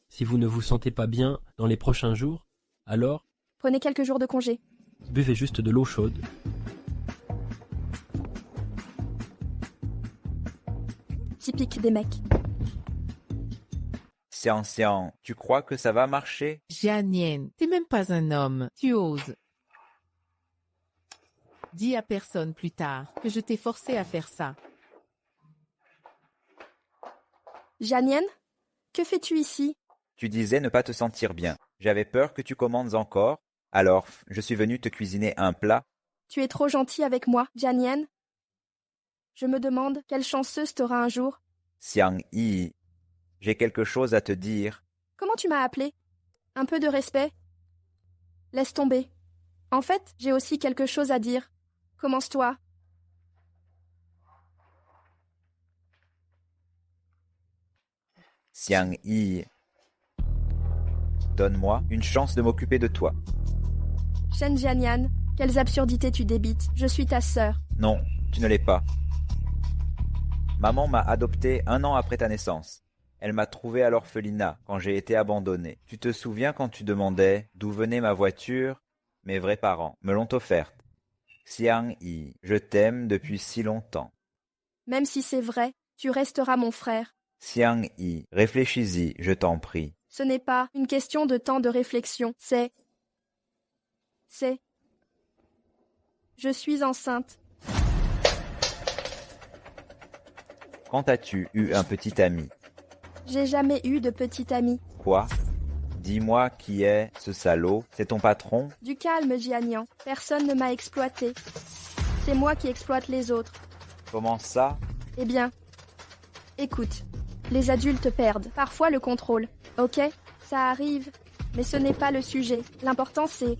Si vous ne vous sentez pas bien dans les prochains jours, alors Prenez quelques jours de congé. buvez juste de l'eau chaude. Typique des mecs. Xiang, tu crois que ça va marcher? Jianian, t'es même pas un homme, tu oses. Dis à personne plus tard que je t'ai forcé à faire ça. Jianian, que fais-tu ici? Tu disais ne pas te sentir bien. J'avais peur que tu commandes encore, alors je suis venu te cuisiner un plat. Tu es trop gentil avec moi, Jianian. Je me demande quelle chanceuse t'auras un jour. Xiang Yi, j'ai quelque chose à te dire. Comment tu m'as appelé? Un peu de respect? Laisse tomber. En fait, j'ai aussi quelque chose à dire. Commence-toi. Xiang Yi, donne-moi une chance de m'occuper de toi. Shen Jianian, quelles absurdités tu débites. Je suis ta sœur. Non, tu ne l'es pas. Maman m'a adopté 1 an après ta naissance. Elle m'a trouvé à l'orphelinat quand j'ai été abandonné. Tu te souviens quand tu demandais d'où venait ma voiture? Mes vrais parents me l'ont offerte. Xiang Yi, je t'aime depuis si longtemps. Même si c'est vrai, tu resteras mon frère. Xiang Yi, réfléchis-y, je t'en prie. Ce n'est pas une question de temps de réflexion, c'est... Je suis enceinte. Quand as-tu eu un petit ami? J'ai jamais eu de petit ami. Quoi? Dis-moi qui est ce salaud? C'est ton patron? Du calme, Jianian. Personne ne m'a exploité. C'est moi qui exploite les autres. Comment ça? Eh bien, écoute, les adultes perdent parfois le contrôle. Ok? Ça arrive, mais ce n'est pas le sujet. L'important c'est...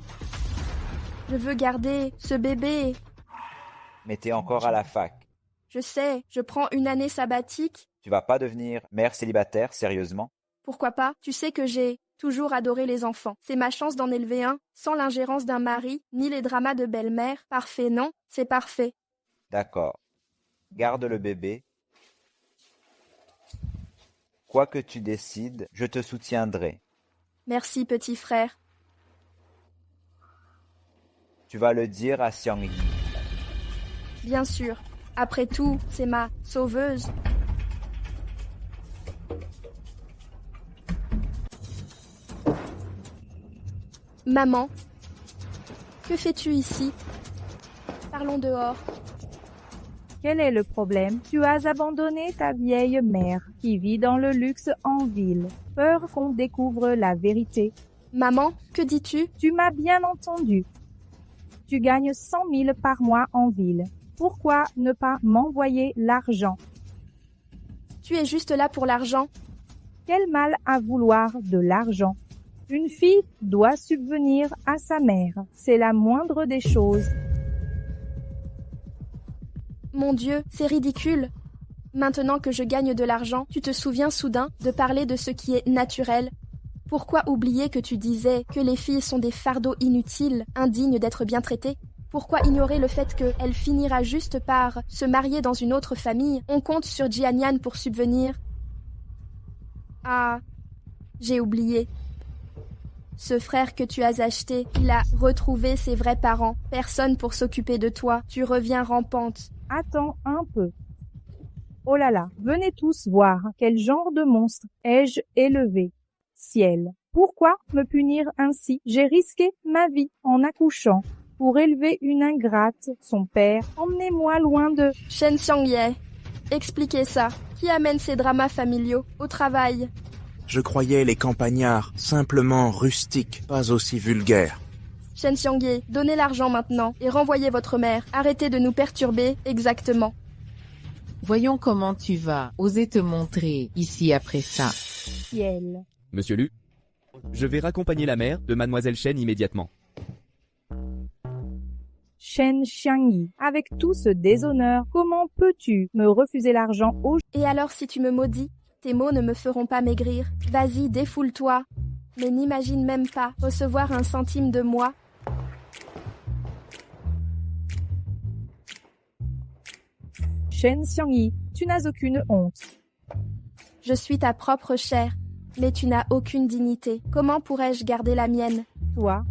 Je veux garder ce bébé. Mais t'es encore à la fac. Je sais, je prends une année sabbatique. Tu vas pas devenir mère célibataire, sérieusement? Pourquoi pas? Tu sais que j'ai toujours adoré les enfants. C'est ma chance d'en élever un, sans l'ingérence d'un mari, ni les dramas de belle-mère. Parfait, non? C'est parfait. D'accord. Garde le bébé. Quoi que tu décides, je te soutiendrai. Merci, petit frère. Tu vas le dire à Xiang Yi. Bien sûr. Après tout, c'est ma sauveuse. Maman, que fais-tu ici? Parlons dehors. Quel est le problème? Tu as abandonné ta vieille mère qui vit dans le luxe en ville. Peur qu'on découvre la vérité. Maman, que dis-tu? Tu m'as bien entendu. Tu gagnes 100 000 par mois en ville. Pourquoi ne pas m'envoyer l'argent? Tu es juste là pour l'argent. Quel mal à vouloir de l'argent. Une fille doit subvenir à sa mère. C'est la moindre des choses. Mon Dieu, c'est ridicule. Maintenant que je gagne de l'argent, tu te souviens soudain de parler de ce qui est naturel. Pourquoi oublier que tu disais que les filles sont des fardeaux inutiles, indignes d'être bien traitées? Pourquoi ignorer le fait qu'elle finira juste par se marier dans une autre famille? On compte sur Jianyan pour subvenir. Ah, j'ai oublié. Ce frère que tu as acheté, il a retrouvé ses vrais parents. Personne pour s'occuper de toi. Tu reviens rampante. Attends un peu. Oh là là, venez tous voir quel genre de monstre ai-je élevé. Ciel, pourquoi me punir ainsi? J'ai risqué ma vie en accouchant pour élever une ingrate, son père. Emmenez-moi loin de... Shen Xiangye, expliquez ça. Qui amène ces dramas familiaux au travail? Je croyais les campagnards simplement rustiques, pas aussi vulgaires. Shen Xiangye, donnez l'argent maintenant et renvoyez votre mère. Arrêtez de nous perturber, exactement. Voyons comment tu vas. Oser te montrer ici après ça. Ciel. Monsieur Lu, je vais raccompagner la mère de Mademoiselle Chen immédiatement. Shen Xiangyi, avec tout ce déshonneur, comment peux-tu me refuser l'argent au... Et alors si tu me maudis, tes mots ne me feront pas maigrir. Vas-y, défoule-toi. Mais n'imagine même pas recevoir un centime de moi. Shen Xiangyi, tu n'as aucune honte. Je suis ta propre chair, mais tu n'as aucune dignité. Comment pourrais-je garder la mienne? Toi,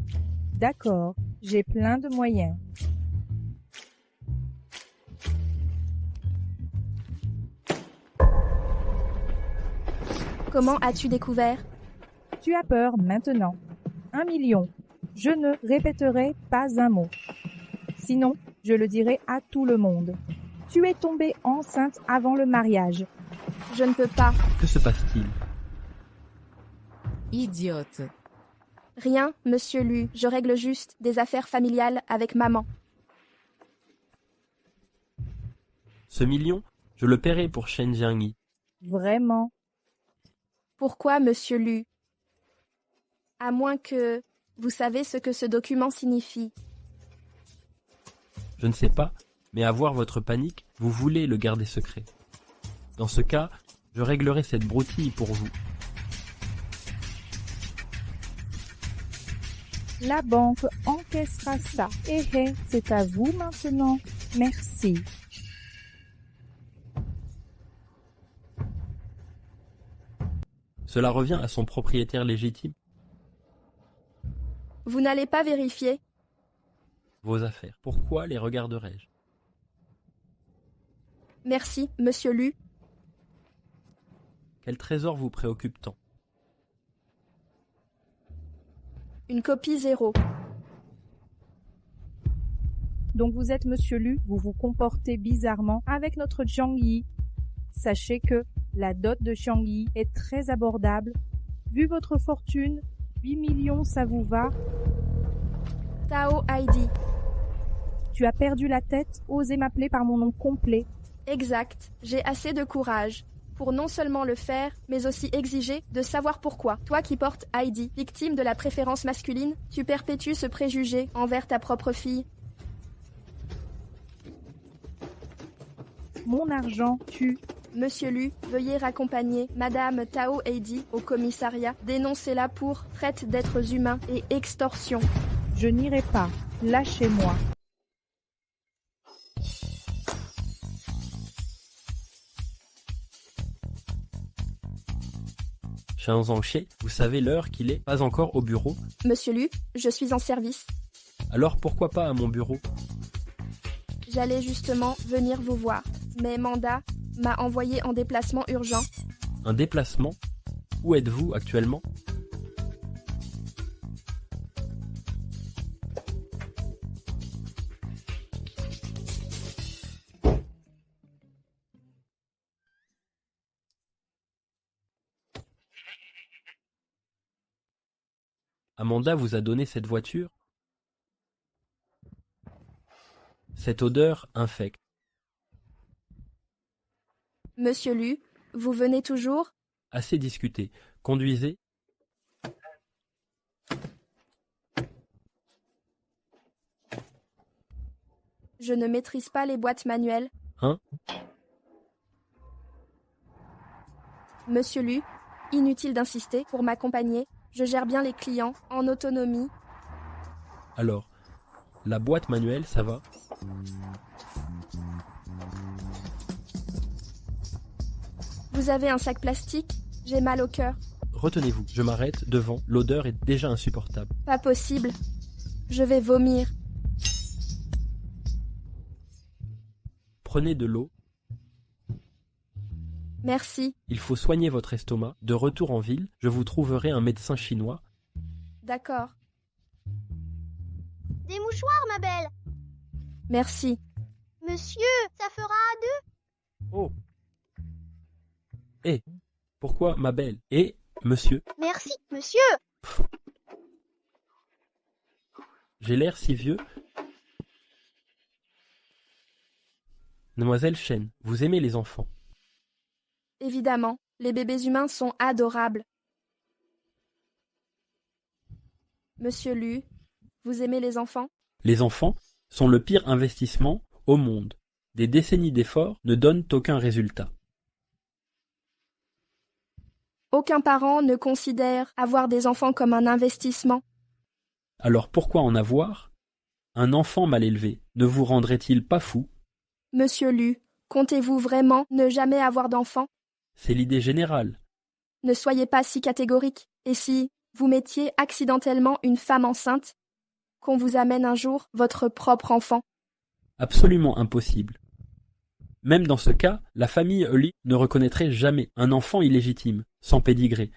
d'accord, j'ai plein de moyens. Comment as-tu découvert? Tu as peur maintenant. 1 million. Je ne répéterai pas un mot. Sinon, je le dirai à tout le monde. Tu es tombée enceinte avant le mariage. Je ne peux pas. Que se passe-t-il? Idiote. Rien, monsieur Lu. Je règle juste des affaires familiales avec maman. Ce million, je le paierai pour Shen Jiangyi. Vraiment? Pourquoi, monsieur Lu? À moins que vous savez ce que ce document signifie. Je ne sais pas, mais à voir votre panique, vous voulez le garder secret. Dans ce cas, je réglerai cette broutille pour vous. La banque encaissera ça. C'est à vous maintenant. Merci. Cela revient à son propriétaire légitime. Vous n'allez pas vérifier? Vos affaires. Pourquoi les regarderais-je? Merci, monsieur Lu. Quel trésor vous préoccupe tant? Une copie 0. Donc vous êtes monsieur Lu, vous vous comportez bizarrement avec notre Jiangyi. Sachez que la dot de Xiangyi est très abordable. Vu votre fortune, 8 millions ça vous va? Tao Heidi. Tu as perdu la tête? Osez m'appeler par mon nom complet. Exact. J'ai assez de courage pour non seulement le faire, mais aussi exiger de savoir pourquoi. Toi qui portes Heidi, victime de la préférence masculine, tu perpétues ce préjugé envers ta propre fille. Mon argent tue. Monsieur Lu, veuillez raccompagner Madame Tao Heidi au commissariat. Dénoncez-la pour traite d'êtres humains et extorsion. Je n'irai pas. Lâchez-moi. Chen Zhangxie, vous savez l'heure qu'il est? Pas encore au bureau? Monsieur Lu, je suis en service. Alors pourquoi pas à mon bureau? J'allais justement venir vous voir, mais Manda m'a envoyé en déplacement urgent. Un déplacement? Où êtes-vous actuellement? Amanda vous a donné cette voiture? Cette odeur infecte. Monsieur Lu, Vous venez toujours? Assez discuté. Conduisez. Je ne maîtrise pas les boîtes manuelles. Hein? Monsieur Lu, inutile d'insister pour m'accompagner. Je gère bien les clients, en autonomie. Alors, la boîte manuelle, ça va? Vous avez un sac plastique? J'ai mal au cœur. Retenez-vous, je m'arrête devant, l'odeur est déjà insupportable. Pas possible. Je vais vomir. Prenez de l'eau, Merci. il faut soigner votre estomac. De retour en ville, je vous trouverai un médecin chinois. D'accord. Des mouchoirs, ma belle. Merci. Monsieur, ça fera à deux. Oh! Eh, pourquoi ma belle? Et monsieur? Merci, monsieur. J'ai l'air si vieux. Mademoiselle Chen, vous aimez les enfants. Évidemment, les bébés humains sont adorables. Monsieur Lu, vous aimez les enfants? Les enfants sont le pire investissement au monde. Des décennies d'efforts ne donnent aucun résultat. Aucun parent ne considère avoir des enfants comme un investissement. Alors pourquoi en avoir? Un enfant mal élevé ne vous rendrait-il pas fou? Monsieur Lu, comptez-vous vraiment ne jamais avoir d'enfants? C'est l'idée générale. Ne soyez pas si catégorique. Et si vous mettiez accidentellement une femme enceinte, qu'on vous amène un jour votre propre enfant? Absolument impossible. Même dans ce cas, la famille Li ne reconnaîtrait jamais un enfant illégitime, sans pédigré.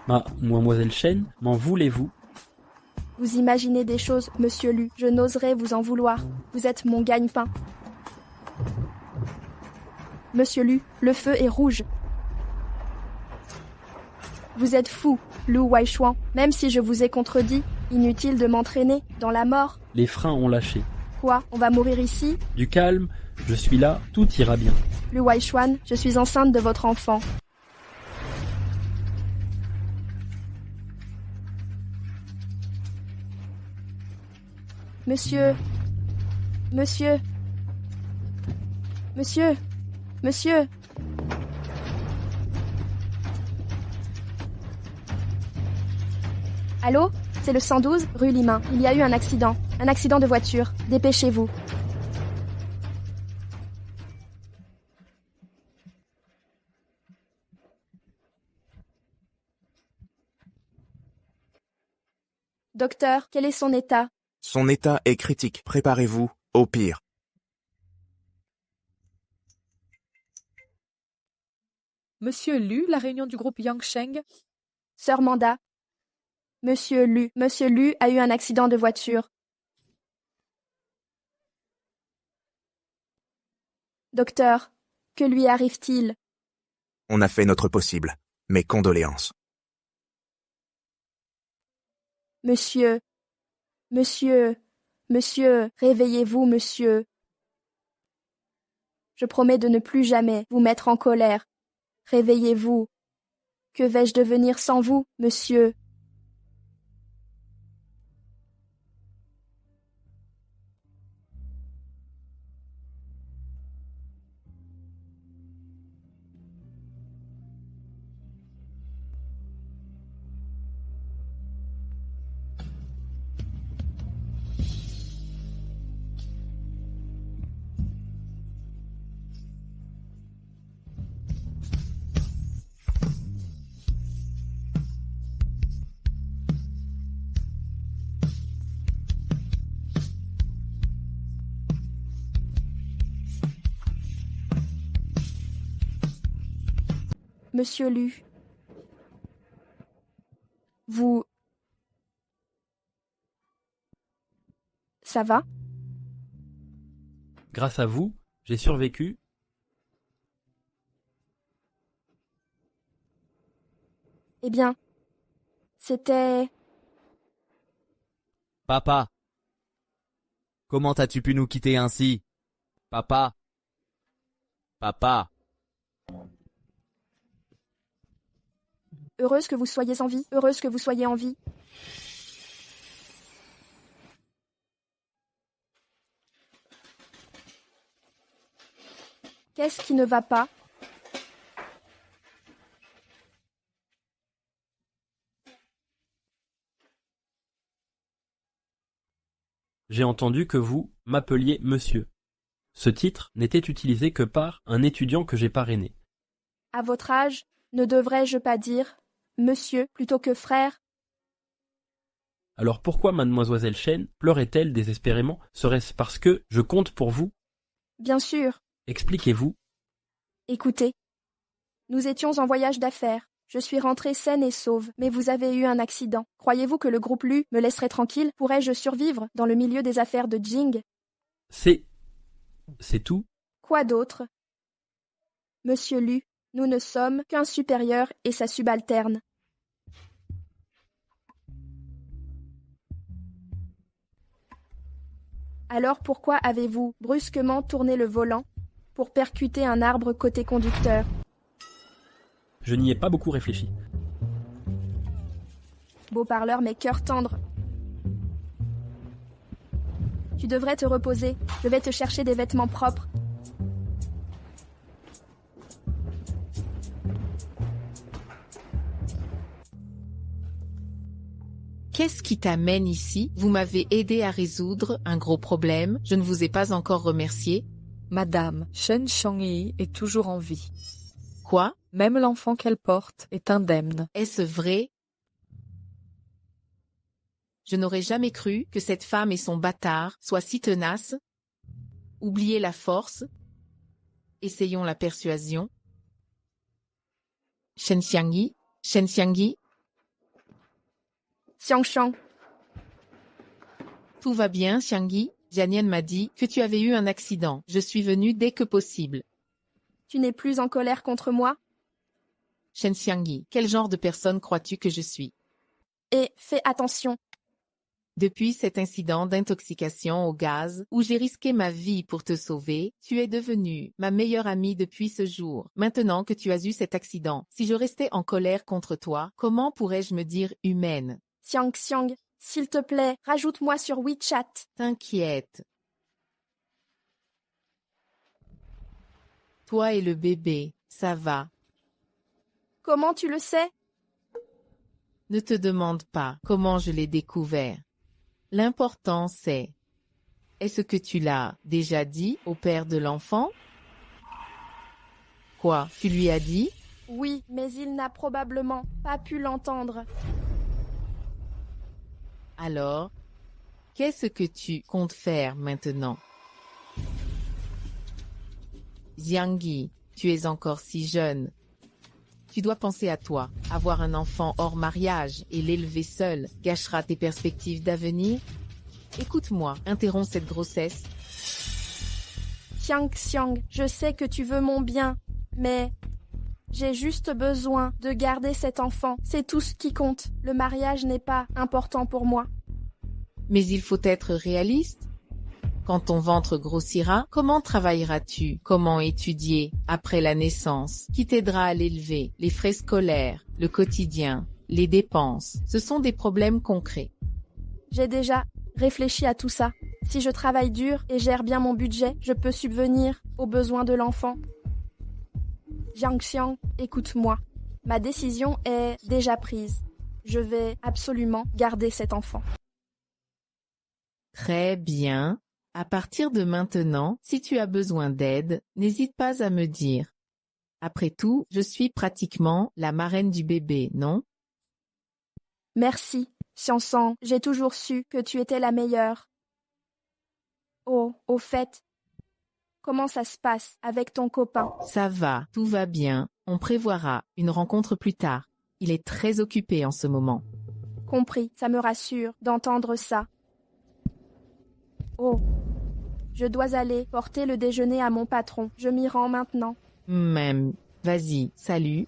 Mademoiselle Chen, m'en voulez-vous? Vous imaginez des choses, monsieur Lu. Je n'oserais vous en vouloir. Vous êtes mon gagne-pain. Monsieur Lu, le feu est rouge. Vous êtes fou, Lu Weishuan. Même si je vous ai contredit, inutile de m'entraîner dans la mort. Les freins ont lâché. Quoi, on va mourir ici? Du calme, je suis là, tout ira bien. Lu Weishuan, je suis enceinte de votre enfant. Monsieur, monsieur, monsieur, monsieur. Allô? C'est le 112, rue Limain. Il y a eu un accident de voiture. Dépêchez-vous. Docteur, quel est son état? Son état est critique. Préparez-vous au pire. Monsieur Lu, la réunion du groupe Yangsheng. Sœur Manda. Monsieur Lu a eu un accident de voiture. Docteur, que lui arrive-t-il? On a fait notre possible. Mes condoléances. Monsieur, réveillez-vous, monsieur. Je promets de ne plus jamais vous mettre en colère. Réveillez-vous. Que vais-je devenir sans vous, monsieur? Monsieur Lu, vous... Ça va? Grâce à vous, j'ai survécu. Eh bien, c'était... Papa. Comment as-tu pu nous quitter ainsi? Papa. Papa. Heureuse que vous soyez en vie, heureuse que vous soyez en vie. Qu'est-ce qui ne va pas? J'ai entendu que vous m'appeliez monsieur. Ce titre n'était utilisé que par un étudiant que j'ai parrainé. À votre âge, ne devrais-je pas dire monsieur plutôt que frère? Alors pourquoi mademoiselle Chen pleurait-elle désespérément? Serait-ce parce que je compte pour vous? Bien sûr. Expliquez-vous. Écoutez, nous étions en voyage d'affaires. Je suis rentrée saine et sauve, mais vous avez eu un accident. Croyez-vous que le groupe Lu me laisserait tranquille? Pourrais-je survivre dans le milieu des affaires de Jing? C'est tout? Quoi d'autre? Monsieur Lu, nous ne sommes qu'un supérieur et sa subalterne. Alors pourquoi avez-vous brusquement tourné le volant pour percuter un arbre côté conducteur? Je n'y ai pas beaucoup réfléchi. Beau parleur mais cœur tendre. Tu devrais te reposer. Je vais te chercher des vêtements propres. Qu'est-ce qui t'amène ici? Vous m'avez aidé à résoudre un gros problème. Je ne vous ai pas encore remercié. Madame Shen Xiangyi est toujours en vie. Quoi? Même l'enfant qu'elle porte est indemne. Est-ce vrai? Je n'aurais jamais cru que cette femme et son bâtard soient si tenaces. Oubliez la force. Essayons la persuasion. Shen Xiangyi, Shen Xiangyi, Xiangshang, tout va bien, Xiangyi? Jianian m'a dit que tu avais eu un accident. Je suis venue dès que possible. tu n'es plus en colère contre moi? Shen Xiangyi, quel genre de personne crois-tu que je suis? Et fais attention. Depuis cet incident d'intoxication au gaz, où j'ai risqué ma vie pour te sauver, tu es devenue ma meilleure amie depuis ce jour. Maintenant que tu as eu cet accident, si je restais en colère contre toi, comment pourrais-je me dire humaine? Xiang, s'il te plaît, rajoute-moi sur WeChat. T'inquiète. Toi et le bébé, ça va. Comment tu le sais? Ne te demande pas comment je l'ai découvert. L'important c'est, est-ce que tu l'as déjà dit au père de l'enfant? Quoi, tu lui as dit? Oui, mais il n'a probablement pas pu l'entendre. Alors, qu'est-ce que tu comptes faire maintenant? Xiangyi, tu es encore si jeune. Tu dois penser à toi. Avoir un enfant hors mariage et l'élever seul gâchera tes perspectives d'avenir. Écoute-moi, interromps cette grossesse. Xiang, je sais que tu veux mon bien, mais j'ai juste besoin de garder cet enfant. C'est tout ce qui compte. Le mariage n'est pas important pour moi. Mais il faut être réaliste. Quand ton ventre grossira, comment travailleras-tu? Comment étudier après la naissance? Qui t'aidera à l'élever? Les frais scolaires, le quotidien, les dépenses, ce sont des problèmes concrets. J'ai déjà réfléchi à tout ça. Si je travaille dur et gère bien mon budget, je peux subvenir aux besoins de l'enfant. Xiang, écoute-moi. Ma décision est déjà prise. Je vais absolument garder cet enfant. Très bien. À partir de maintenant, si tu as besoin d'aide, n'hésite pas à me dire. Après tout, je suis pratiquement la marraine du bébé, non? Merci, Xiansang. J'ai toujours su que tu étais la meilleure. Oh, au fait, comment ça se passe avec ton copain? Ça va, tout va bien. On prévoira une rencontre plus tard. Il est très occupé en ce moment. Compris, ça me rassure d'entendre ça. Oh, je dois aller porter le déjeuner à mon patron. Je m'y rends maintenant. Même, vas-y, salut.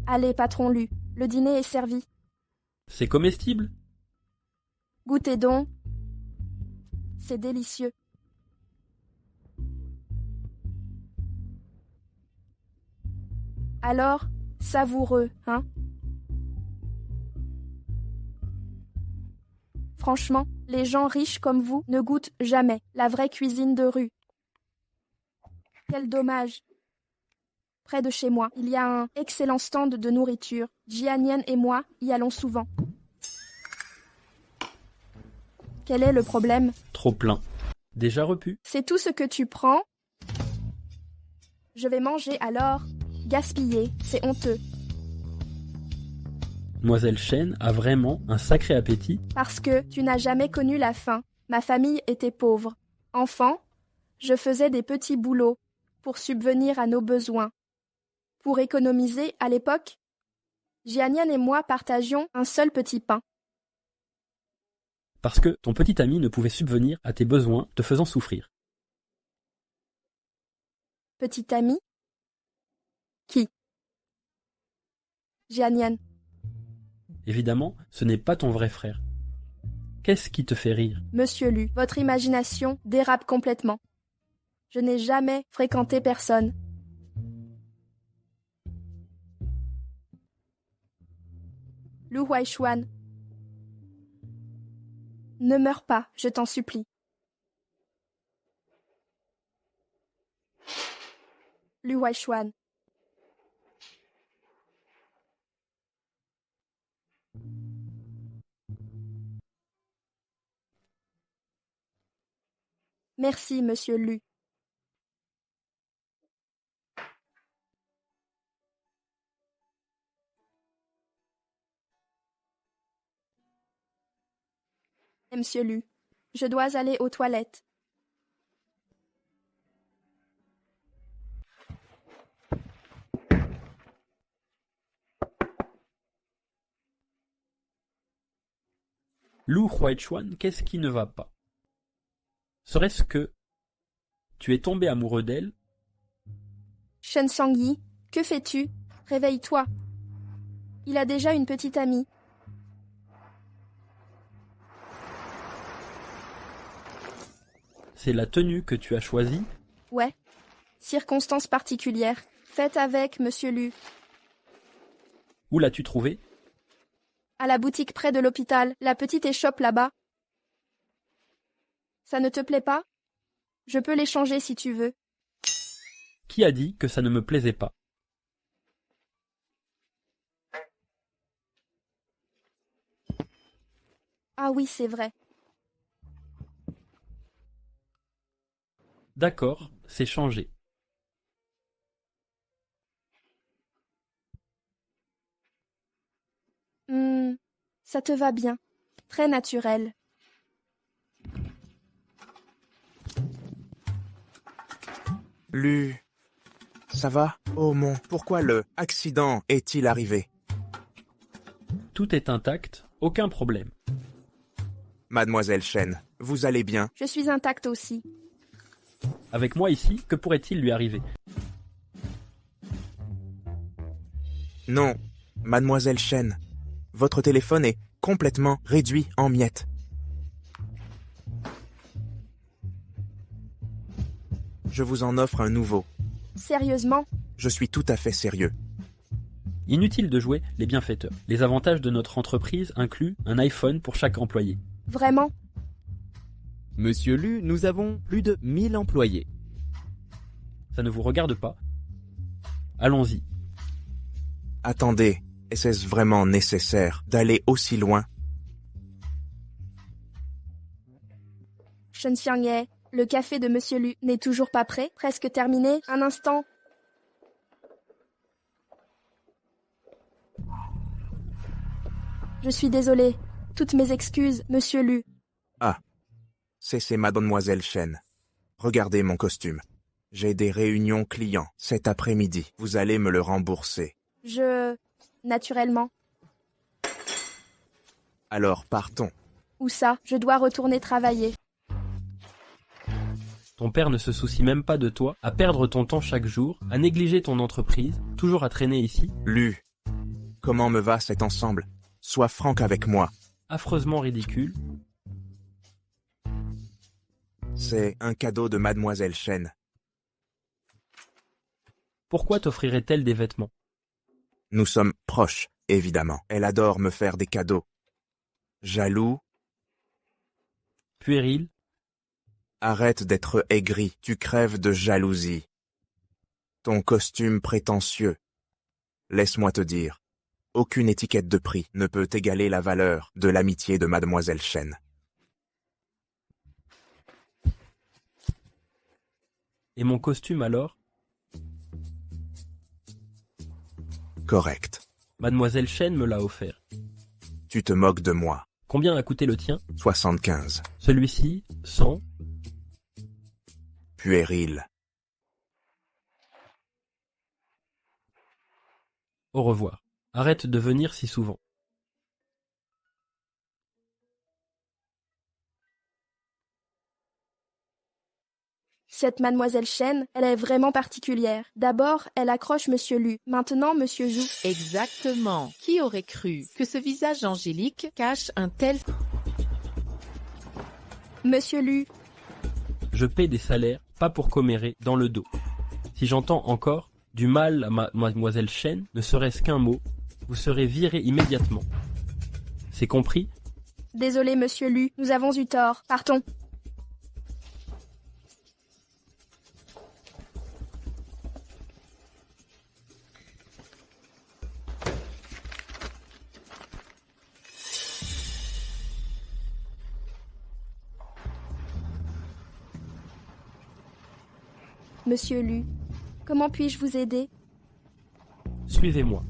Allez, patron Lu, le dîner est servi. C'est comestible? Goûtez donc. C'est délicieux. Alors, savoureux, hein? Franchement, les gens riches comme vous ne goûtent jamais la vraie cuisine de rue. Quel dommage. Près de chez moi, il y a un excellent stand de nourriture. Jianian et moi y allons souvent. Quel est le problème? Trop plein. Déjà repu? C'est tout ce que tu prends? Je vais manger alors. Gaspiller, c'est honteux. Mademoiselle Chen a vraiment un sacré appétit. Parce que tu n'as jamais connu la faim. Ma famille était pauvre. Enfant, je faisais des petits boulots pour subvenir à nos besoins. Pour économiser, à l'époque, Jianian et moi partagions un seul petit pain. Parce que ton petit ami ne pouvait subvenir à tes besoins, te faisant souffrir. Petit ami? Qui? Jianian. Évidemment, ce n'est pas ton vrai frère. Qu'est-ce qui te fait rire? Monsieur Lu, votre imagination dérape complètement. Je n'ai jamais fréquenté personne. Lu Huaishuan. Ne meurs pas, je t'en supplie. Lu Huaishuan. Merci, monsieur Lu. Monsieur Lu, je dois aller aux toilettes. Lu Huaichuan, qu'est-ce qui ne va pas? Serait-ce que tu es tombé amoureux d'elle? Shen Xiangyi, que fais-tu? Réveille-toi. Il a déjà une petite amie. C'est la tenue que tu as choisie? Ouais. Circonstances particulières. Faites avec, monsieur Lu. Où l'as-tu trouvée? À la boutique près de l'hôpital, la petite échoppe là-bas. Ça ne te plaît pas? Je peux l'échanger si tu veux. Qui a dit que ça ne me plaisait pas? Ah oui, c'est vrai. D'accord, c'est changé. Ça te va bien. Très naturel. Lu, ça va? Oh mon, pourquoi le accident est-il arrivé? Tout est intact, aucun problème. Mademoiselle Chen, vous allez bien? Je suis intacte aussi. Avec moi ici, que pourrait-il lui arriver? Non, Mademoiselle Chen, votre téléphone est complètement réduit en miettes. Je vous en offre un nouveau. Sérieusement? Je suis tout à fait sérieux. Inutile de jouer les bienfaiteurs. Les avantages de notre entreprise incluent un iPhone pour chaque employé. Vraiment? Monsieur Lu, nous avons plus de 1000 employés. Ça ne vous regarde pas. Allons-y. Attendez, est-ce vraiment nécessaire d'aller aussi loin? Shen Xiangye, le café de monsieur Lu n'est toujours pas prêt, presque terminé. Un instant. Je suis désolée. Toutes mes excuses, monsieur Lu. Ah, c'est mademoiselle Chen. Regardez mon costume. J'ai des réunions clients cet après-midi. Vous allez me le rembourser. Naturellement. Alors partons. Où ça? Je dois retourner travailler. Ton père ne se soucie même pas de toi, à perdre ton temps chaque jour, à négliger ton entreprise, toujours à traîner ici. Lu, Comment me va cet ensemble? Sois franque avec moi. Affreusement ridicule. C'est un cadeau de mademoiselle Chen. Pourquoi t'offrirait-elle des vêtements? Nous sommes proches, évidemment. Elle adore me faire des cadeaux. Jaloux? Puéril. Arrête d'être aigri, tu crèves de jalousie. Ton costume prétentieux. Laisse-moi te dire, aucune étiquette de prix ne peut égaler la valeur de l'amitié de mademoiselle Chen. Et mon costume alors? Correct. Mademoiselle Chen me l'a offert. Tu te moques de moi. Combien a coûté le tien? 75. Celui-ci, 100. Puéril. Au revoir. Arrête de venir si souvent. Cette mademoiselle Chen, elle est vraiment particulière. D'abord, elle accroche Monsieur Lu. Maintenant, Monsieur Zhu. Exactement. Qui aurait cru que ce visage angélique cache un tel... Monsieur Lu. Je paie des salaires, pas pour commérer dans le dos. Si j'entends encore du mal à mademoiselle Chen, ne serait-ce qu'un mot, vous serez viré immédiatement. C'est compris? Désolé, Monsieur Lu. Nous avons eu tort. Partons. Monsieur Lu, comment puis-je vous aider? Suivez-moi.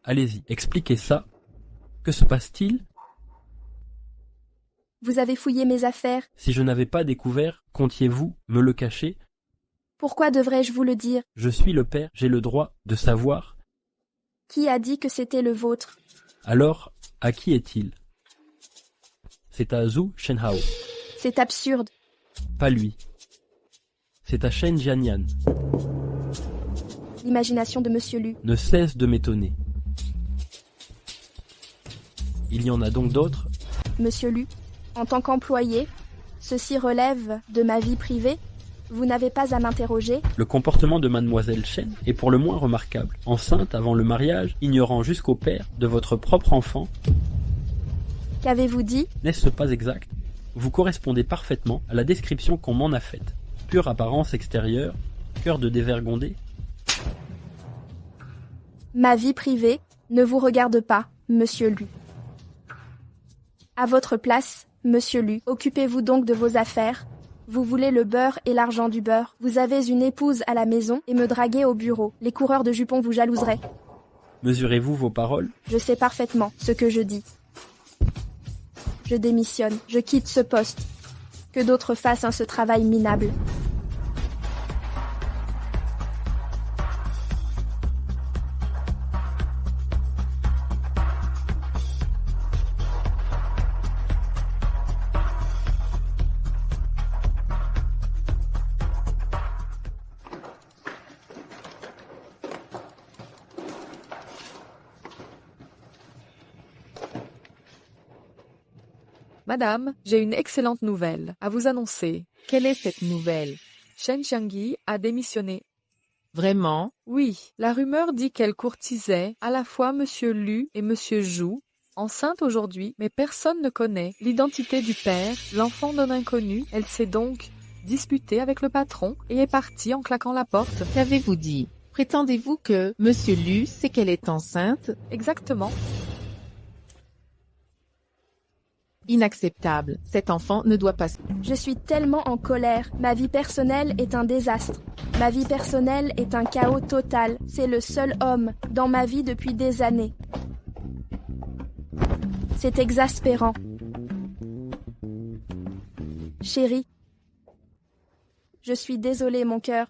Allez-y, expliquez ça. Que se passe-t-il? Vous avez fouillé mes affaires. Si je n'avais pas découvert, comptiez-vous me le cacher? Pourquoi devrais-je vous le dire? Je suis le père, j'ai le droit de savoir. Qui a dit que c'était le vôtre? Alors, à qui est-il? C'est à Zhu Shenhao. C'est absurde. Pas lui. C'est à Shen Jianyan. L'imagination de Monsieur Lu. Ne cesse de m'étonner. Il y en a donc d'autres? Monsieur Lu, en tant qu'employé, ceci relève de ma vie privée. Vous n'avez pas à m'interroger. Le comportement de mademoiselle Chen est pour le moins remarquable. Enceinte avant le mariage, ignorant jusqu'au père de votre propre enfant. Qu'avez-vous dit? N'est-ce pas exact? Vous correspondez parfaitement à la description qu'on m'en a faite. Pure apparence extérieure, cœur de dévergondé. Ma vie privée ne vous regarde pas, Monsieur Lu. À votre place, Monsieur Lu, occupez-vous donc de vos affaires. Vous voulez le beurre et l'argent du beurre. Vous avez une épouse à la maison et me draguez au bureau. Les coureurs de jupons vous jalouseraient. Mesurez-vous vos paroles? Je sais parfaitement ce que je dis. Je démissionne. Je quitte ce poste. Que d'autres fassent ce travail minable. Madame, j'ai une excellente nouvelle à vous annoncer. Quelle est cette nouvelle? Shen Xiangyi a démissionné. Vraiment? Oui, la rumeur dit qu'elle courtisait à la fois Monsieur Lu et Monsieur Zhu, enceinte aujourd'hui, mais personne ne connaît l'identité du père, l'enfant d'un inconnu. Elle s'est donc disputée avec le patron et est partie en claquant la porte. Qu'avez-vous dit? Prétendez-vous que Monsieur Lu sait qu'elle est enceinte? Exactement. Inacceptable. Cet enfant ne doit pas... Je suis tellement en colère. Ma vie personnelle est un désastre. Ma vie personnelle est un chaos total. C'est le seul homme dans ma vie depuis des années. C'est exaspérant. Chérie, je suis désolée, mon cœur.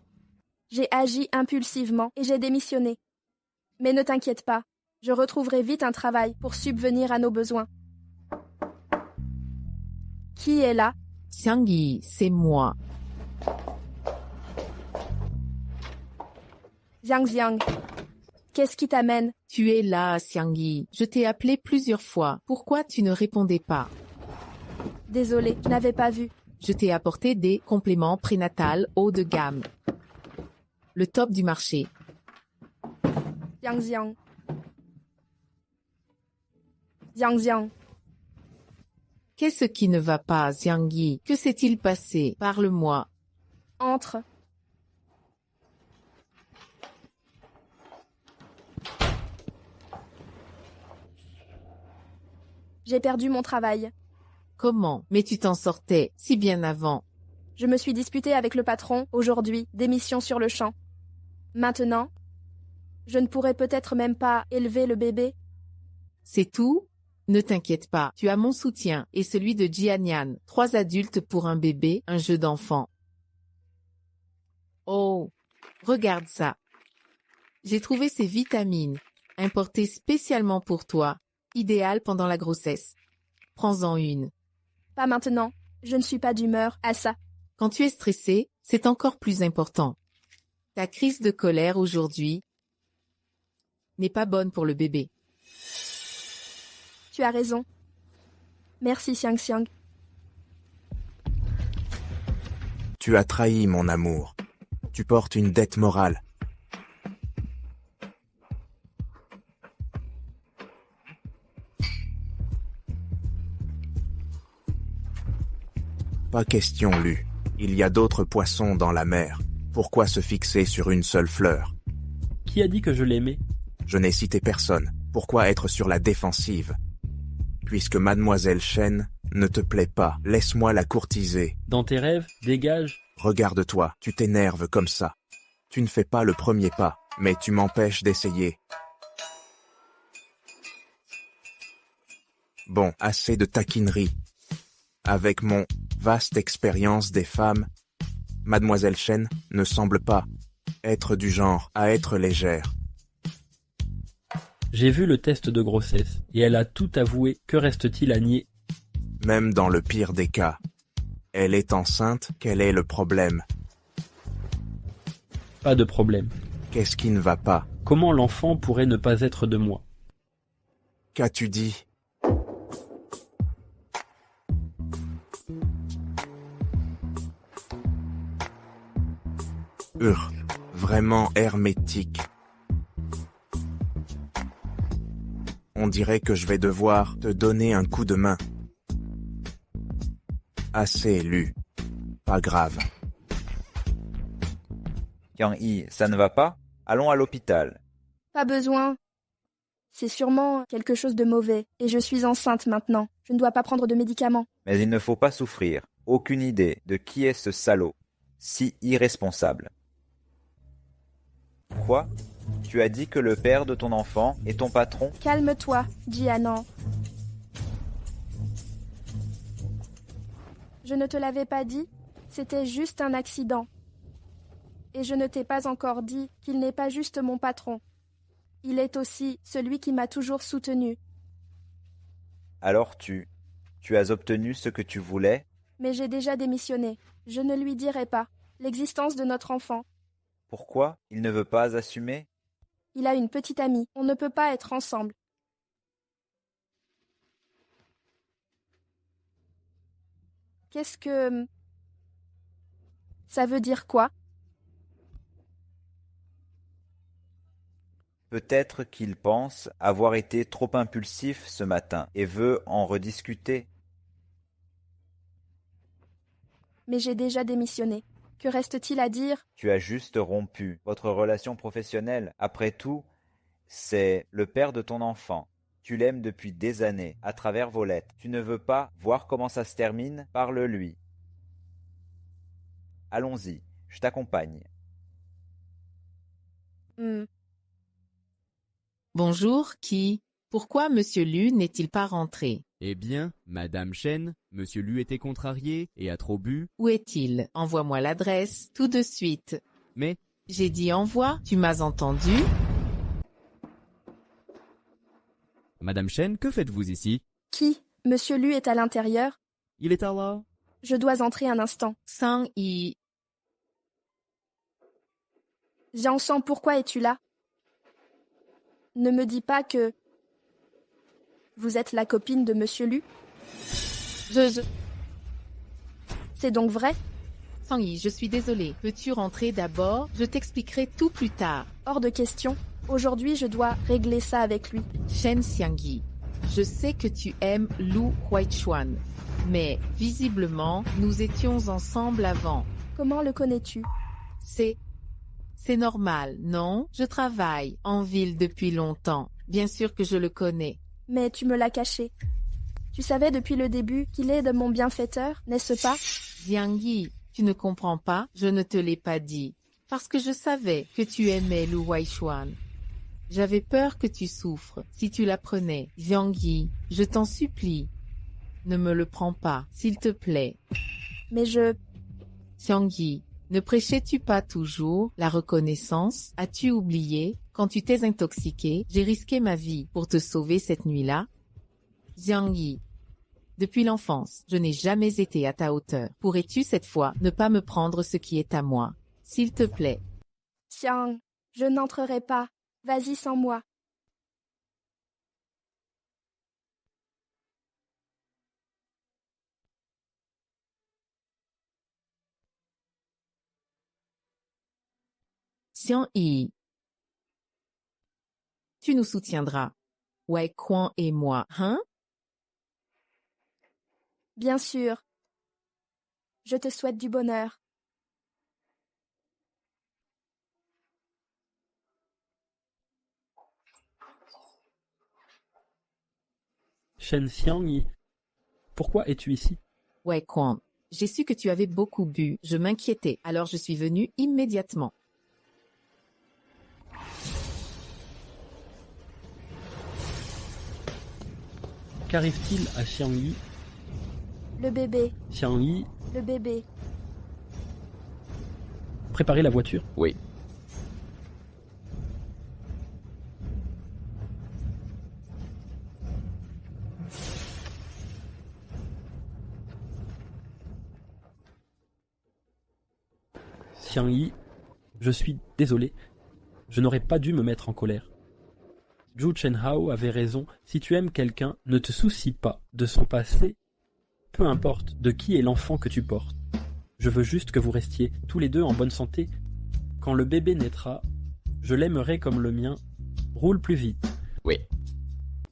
J'ai agi impulsivement et j'ai démissionné. Mais ne t'inquiète pas, je retrouverai vite un travail pour subvenir à nos besoins. Qui est là? Xiangyi, c'est moi. Xiang. Qu'est-ce qui t'amène? Tu es là, Xiangyi. Je t'ai appelé plusieurs fois. Pourquoi tu ne répondais pas? Désolée, je n'avais pas vu. Je t'ai apporté des compléments prénatals haut de gamme. Le top du marché. Xiang. Qu'est-ce qui ne va pas, Xiangyi? Que s'est-il passé? Parle-moi. Entre. J'ai perdu mon travail. Comment? Mais tu t'en sortais si bien avant. Je me suis disputée avec le patron, aujourd'hui, démission sur le champ. Maintenant, je ne pourrai peut-être même pas élever le bébé. C'est tout? Ne t'inquiète pas, tu as mon soutien et celui de Jianyan. 3 adultes pour un bébé, un jeu d'enfant. Oh, regarde ça. J'ai trouvé ces vitamines, importées spécialement pour toi, idéales pendant la grossesse. Prends-en une. Pas maintenant, je ne suis pas d'humeur à ça. Quand tu es stressé, c'est encore plus important. Ta crise de colère aujourd'hui n'est pas bonne pour le bébé. Tu as raison. Merci Xiang. Tu as trahi mon amour. Tu portes une dette morale. Pas question, Lu. Il y a d'autres poissons dans la mer. Pourquoi se fixer sur une seule fleur? Qui a dit que je l'aimais? Je n'ai cité personne. Pourquoi être sur la défensive? Puisque Mademoiselle Chen ne te plaît pas, laisse-moi la courtiser. Dans tes rêves, dégage. Regarde-toi, tu t'énerves comme ça. Tu ne fais pas le premier pas, mais tu m'empêches d'essayer. Bon, assez de taquinerie. Avec mon vaste expérience des femmes, Mademoiselle Chen ne semble pas être du genre à être légère. J'ai vu le test de grossesse, et elle a tout avoué. Que reste-t-il à nier? Même dans le pire des cas, elle est enceinte, quel est le problème? Pas de problème. Qu'est-ce qui ne va pas? Comment l'enfant pourrait ne pas être de moi? Qu'as-tu dit? Vraiment hermétique. On dirait que je vais devoir te donner un coup de main. Assez, Lu. Pas grave. Yang-Yi, ça ne va pas? Allons à l'hôpital. Pas besoin. C'est sûrement quelque chose de mauvais, et je suis enceinte maintenant. Je ne dois pas prendre de médicaments. Mais il ne faut pas souffrir. Aucune idée de qui est ce salaud, si irresponsable. Quoi? Tu as dit que le père de ton enfant est ton patron? Calme-toi, Jianan. Je ne te l'avais pas dit, c'était juste un accident. Et je ne t'ai pas encore dit qu'il n'est pas juste mon patron. Il est aussi celui qui m'a toujours soutenu. Alors tu as obtenu ce que tu voulais? Mais j'ai déjà démissionné. Je ne lui dirai pas l'existence de notre enfant. Pourquoi? Il ne veut pas assumer? Il a une petite amie. On ne peut pas être ensemble. Qu'est-ce que... Ça veut dire quoi? Peut-être qu'il pense avoir été trop impulsif ce matin et veut en rediscuter. Mais j'ai déjà démissionné. Que reste-t-il à dire? Tu as juste rompu votre relation professionnelle. Après tout, c'est le père de ton enfant. Tu l'aimes depuis des années, à travers vos lettres. Tu ne veux pas voir comment ça se termine? Parle-lui. Allons-y, je t'accompagne. Bonjour, qui? Pourquoi Monsieur Lu n'est-il pas rentré? Eh bien, Madame Chen, Monsieur Lu était contrarié et a trop bu. Où est-il? Envoie-moi l'adresse, tout de suite. Mais, J'ai dit envoie, tu m'as entendu? Madame Chen, que faites-vous ici? Qui? Monsieur Lu est à l'intérieur? Il est tard là. Je dois entrer un instant. Sang-yi, Jianshan, pourquoi es-tu là? Ne me dis pas que... Vous êtes la copine de Monsieur Lu? je... C'est donc vrai? Sang-yi, je suis désolée. Peux-tu rentrer d'abord? Je t'expliquerai tout plus tard. Hors de question. Aujourd'hui, je dois régler ça avec lui. Shen Xiangyi, je sais que tu aimes Lu Huaichuan, mais visiblement, nous étions ensemble avant. Comment le connais-tu? C'est normal, non? Je travaille en ville depuis longtemps. Bien sûr que je le connais. Mais tu me l'as caché. Tu savais depuis le début qu'il est de mon bienfaiteur, n'est-ce pas? Xiangyi, tu ne comprends pas? Je ne te l'ai pas dit. Parce que je savais que tu aimais Lu Huaichuan. J'avais peur que tu souffres si tu l'apprenais. Xiangyi, je t'en supplie. Ne me le prends pas, s'il te plaît. Mais je... Xiangyi, ne prêchais-tu pas toujours la reconnaissance? As-tu oublié, quand tu t'es intoxiqué, j'ai risqué ma vie pour te sauver cette nuit-là? Xiangyi, depuis l'enfance, je n'ai jamais été à ta hauteur. Pourrais-tu cette fois ne pas me prendre ce qui est à moi? S'il te plaît. Xiang, je n'entrerai pas. Vas-y sans moi. Xiang-yi, tu nous soutiendras. Wei Quan et moi, hein? Bien sûr. Je te souhaite du bonheur. Shen Xiangyi, pourquoi es-tu ici? Wei Quan, j'ai su que tu avais beaucoup bu. Je m'inquiétais, alors je suis venue immédiatement. Qu'arrive-t-il à Xiangyi? Le bébé, Xiangyi, le bébé. préparez la voiture. Oui. Xiangyi, je suis désolé. Je n'aurais pas dû me mettre en colère. Zhu Chenhao avait raison. Si tu aimes quelqu'un, ne te soucie pas de son passé. Peu importe de qui est l'enfant que tu portes. Je veux juste que vous restiez tous les deux en bonne santé. Quand le bébé naîtra, je l'aimerai comme le mien. Roule plus vite. Oui.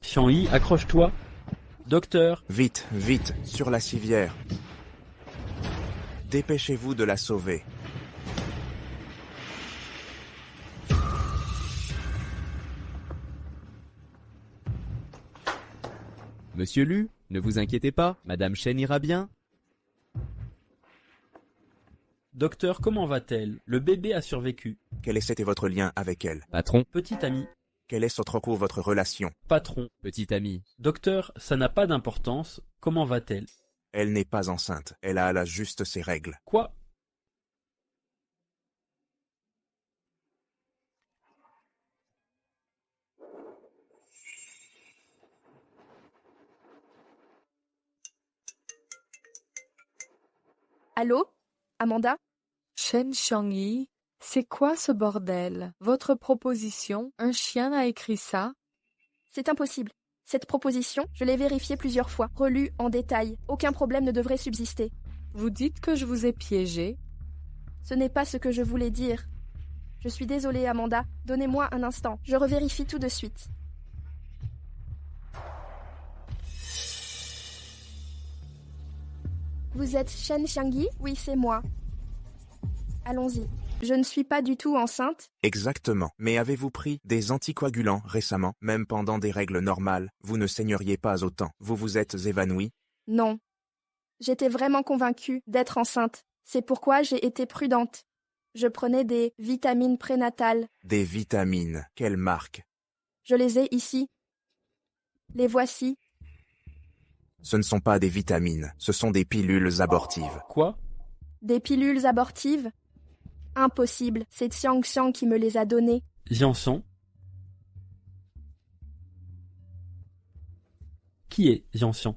Xiangyi, accroche-toi. Docteur, Vite, vite, sur la civière. Dépêchez-vous de la sauver. Monsieur Lu, ne vous inquiétez pas, Madame Chen ira bien. docteur, comment va-t-elle? Le bébé a survécu. Quel était votre lien avec elle? Patron, Petit ami, Quelle est votre cours, votre relation? patron. petit ami. Docteur, ça n'a pas d'importance. Comment va-t-elle? Elle n'est pas enceinte. Elle a à la juste ses règles. Quoi? Allô? Amanda? Shen Xiangyi, c'est quoi ce bordel? Votre proposition? Un chien a écrit ça? C'est impossible. Cette proposition, je l'ai vérifiée plusieurs fois, relue en détail. Aucun problème ne devrait subsister. Vous dites que je vous ai piégé? Ce n'est pas ce que je voulais dire. Je suis désolée, Amanda. Donnez-moi un instant. Je revérifie tout de suite. Vous êtes Shen Xiangyi? Oui, c'est moi. Allons-y. Je ne suis pas du tout enceinte. Exactement. Mais avez-vous pris des anticoagulants récemment? Même pendant des règles normales, vous ne saigneriez pas autant. Vous vous êtes évanoui? Non. J'étais vraiment convaincue d'être enceinte. C'est pourquoi j'ai été prudente. Je prenais des vitamines prénatales. Des vitamines. Quelle marque? Je les ai ici. Les voici. Ce ne sont pas des vitamines, ce sont des pilules abortives. Quoi? Des pilules abortives? Impossible. C'est Xiang Xiang qui me les a données. Jiansan? Qui est Jiansan?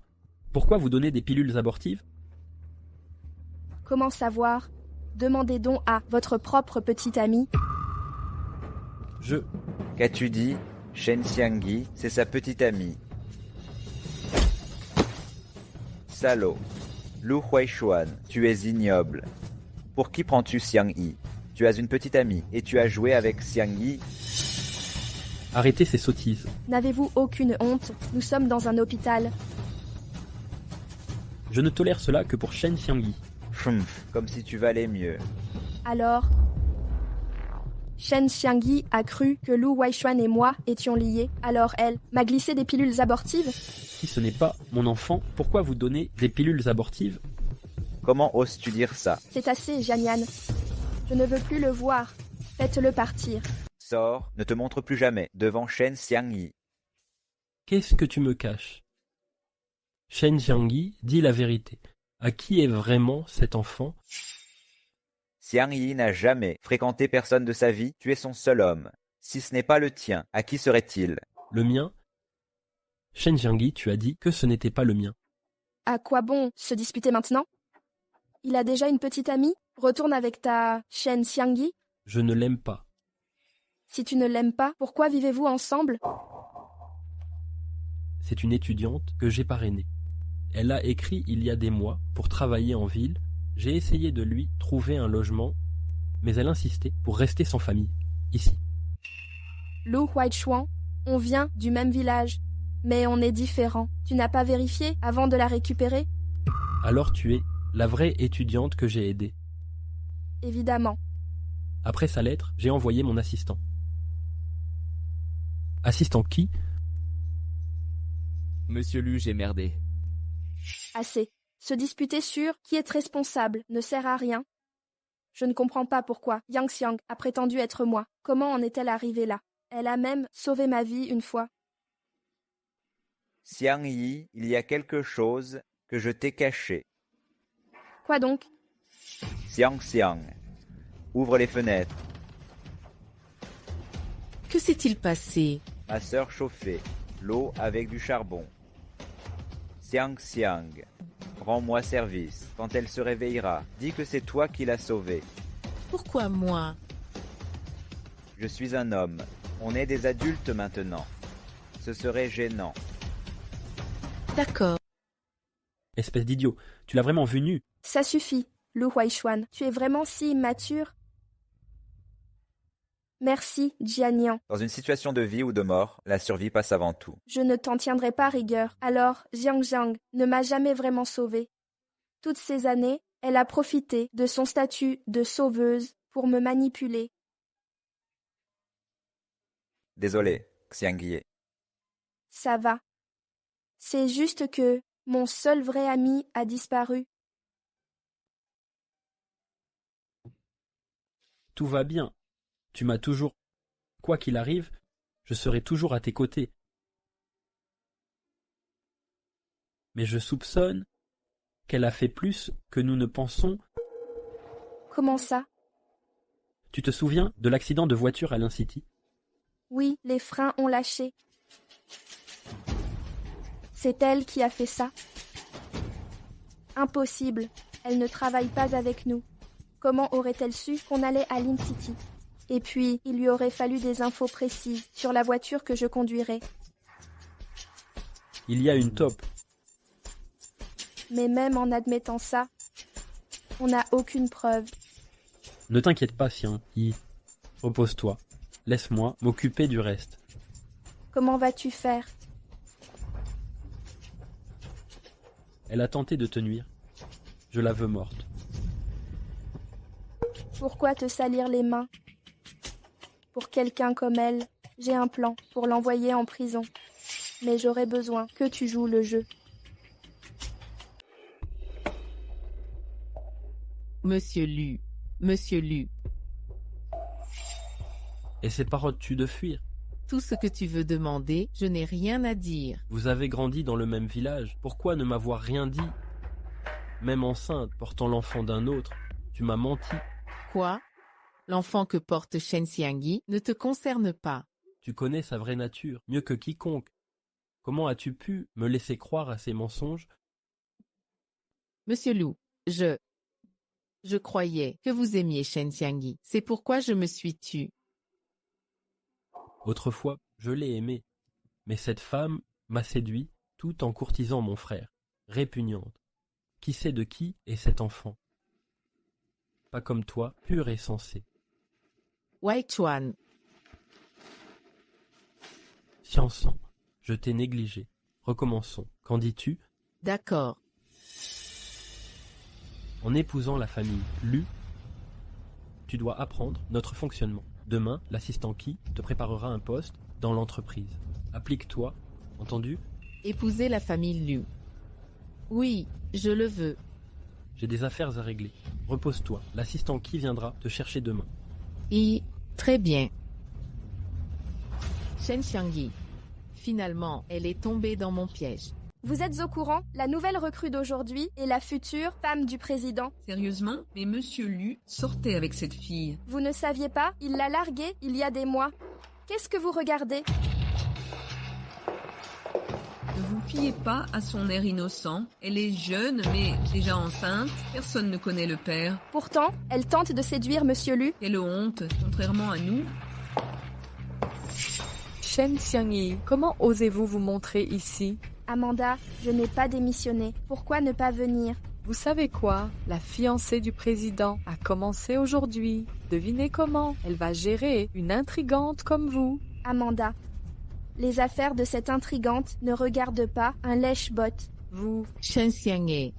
Pourquoi vous donnez des pilules abortives? Comment savoir? Demandez donc à votre propre petit ami. Qu'as-tu dit? Shen Xiangyi, c'est sa petite amie. Salaud. Lu Huaishuan, tu es ignoble. Pour qui prends-tu Xiang Yi? Tu as une petite amie et tu as joué avec Xiang Yi. Arrêtez ces sottises. N'avez-vous aucune honte? Nous sommes dans un hôpital. Je ne tolère cela que pour Shen Xiangyi. Comme si tu valais mieux. Alors, Shen Xiangyi a cru que Lu Huaishuan et moi étions liés. Alors elle m'a glissé des pilules abortives. Si ce n'est pas mon enfant, pourquoi vous donnez des pilules abortives? Comment oses-tu dire ça? C'est assez, Janian. Je ne veux plus le voir. Faites-le partir. Sors, ne te montre plus jamais devant Shen Xiangyi. Qu'est-ce que tu me caches? Shen Xiangyi dit la vérité. À qui est vraiment cet enfant? Xiang Yi n'a jamais fréquenté personne de sa vie, tu es son seul homme. Si ce n'est pas le tien, à qui serait-il? Le mien? Shen Xiangyi, tu as dit que ce n'était pas le mien. À quoi bon se disputer maintenant? Il a déjà une petite amie? Retourne avec ta Shen Xiangyi. Je ne l'aime pas. Si tu ne l'aimes pas, pourquoi vivez-vous ensemble? C'est une étudiante que j'ai parrainée. Elle a écrit il y a des mois pour travailler en ville. J'ai essayé de lui trouver un logement, mais elle insistait pour rester sans famille, ici. Lu Huaishuan, on vient du même village, mais on est différents. Tu n'as pas vérifié avant de la récupérer? Alors tu es la vraie étudiante que j'ai aidée. Évidemment. Après sa lettre, j'ai envoyé mon assistant. Assistant qui? Monsieur Lu, j'ai merdé. Assez. Se disputer sur qui est responsable ne sert à rien. Je ne comprends pas pourquoi Yang Xiang a prétendu être moi. Comment en est-elle arrivée là? Elle a même sauvé ma vie une fois. Xiang Yi, il y a quelque chose que je t'ai caché. Quoi donc? Xiang, ouvre les fenêtres. Que s'est-il passé? Ma sœur chauffait l'eau avec du charbon. Xiang, rends-moi service. Quand elle se réveillera, dis que c'est toi qui l'as sauvée. Pourquoi moi? Je suis un homme. On est des adultes maintenant. Ce serait gênant. D'accord. Espèce d'idiot, tu l'as vraiment vu nu? Ça suffit, Lu Huaishuan. Tu es vraiment si immature. Merci, Jianian. Dans une situation de vie ou de mort, la survie passe avant tout. Je ne t'en tiendrai pas rigueur. Alors, Jiang ne m'a jamais vraiment sauvée. Toutes ces années, elle a profité de son statut de sauveuse pour me manipuler. Désolé, Xiang Yi. Ça va. C'est juste que mon seul vrai ami a disparu. Tout va bien. Tu m'as toujours... Quoi qu'il arrive, je serai toujours à tes côtés. Mais je soupçonne qu'elle a fait plus que nous ne pensons. Comment ça? Tu te souviens de l'accident de voiture à l'Incity? Oui, les freins ont lâché. C'est elle qui a fait ça. Impossible. Elle ne travaille pas avec nous. Comment aurait-elle su qu'on allait à l'Incity? Et puis, il lui aurait fallu des infos précises sur la voiture que je conduirais. Il y a une taupe. Mais même en admettant ça, on n'a aucune preuve. Ne t'inquiète pas, Xiang Yi. Repose-toi. Laisse-moi m'occuper du reste. Comment vas-tu faire? Elle a tenté de te nuire. Je la veux morte. Pourquoi te salir les mains? Pour quelqu'un comme elle, j'ai un plan pour l'envoyer en prison. Mais j'aurais besoin que tu joues le jeu. Monsieur Lu, Et paroles-tu de fuir? tout ce que tu veux demander, je n'ai rien à dire. Vous avez grandi dans le même village. Pourquoi ne m'avoir rien dit? Même enceinte, portant l'enfant d'un autre, tu m'as menti. Quoi? L'enfant que porte Shen Xiangyi ne te concerne pas. Tu connais sa vraie nature, mieux que quiconque. Comment as-tu pu me laisser croire à ces mensonges Monsieur Lu, je croyais que vous aimiez Shen Xiangyi. C'est pourquoi je me suis tue. Autrefois, je l'ai aimée. Mais cette femme m'a séduit tout en courtisant mon frère. Répugnante. Qui sait de qui est cet enfant? Pas comme toi, pur et sensé. Wei Chuan, Xiansan, je t'ai négligé. Recommençons. Qu'en dis-tu? d'accord. En épousant la famille Lu, tu dois apprendre notre fonctionnement. Demain, l'assistant Qi te préparera un poste dans l'entreprise. Applique-toi, entendu? Épouser la famille Lu. Oui, je le veux. J'ai des affaires à régler. Repose-toi, l'assistant Qi viendra te chercher demain. Et très bien. Shen Xiangyi. Finalement, elle est tombée dans mon piège. Vous êtes au courant? La nouvelle recrue d'aujourd'hui est la future femme du président. Sérieusement? Mais Monsieur Lu sortait avec cette fille. Vous ne saviez pas? Il l'a larguée il y a des mois. Qu'est-ce que vous regardez? Ne vous fiez pas à son air innocent. Elle est jeune, mais déjà enceinte. Personne ne connaît le père. Pourtant, elle tente de séduire Monsieur Lu. Quelle honte, contrairement à nous. Shen Xiangyi, comment osez-vous vous montrer ici? Amanda, je n'ai pas démissionné. Pourquoi ne pas venir? Vous savez quoi? La fiancée du président a commencé aujourd'hui. Devinez comment? Elle va gérer une intrigante comme vous. Amanda, les affaires de cette intrigante ne regardent pas un lèche-bot. Vous, Shen Xiangyi.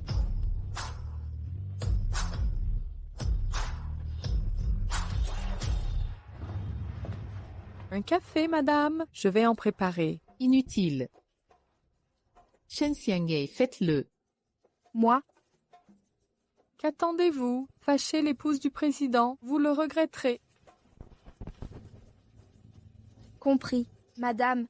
un café, madame? Je vais en préparer. Inutile. Shen Xiangyi, faites-le. Moi? Qu'attendez-vous? Fâchez l'épouse du président, vous le regretterez. Compris, madame.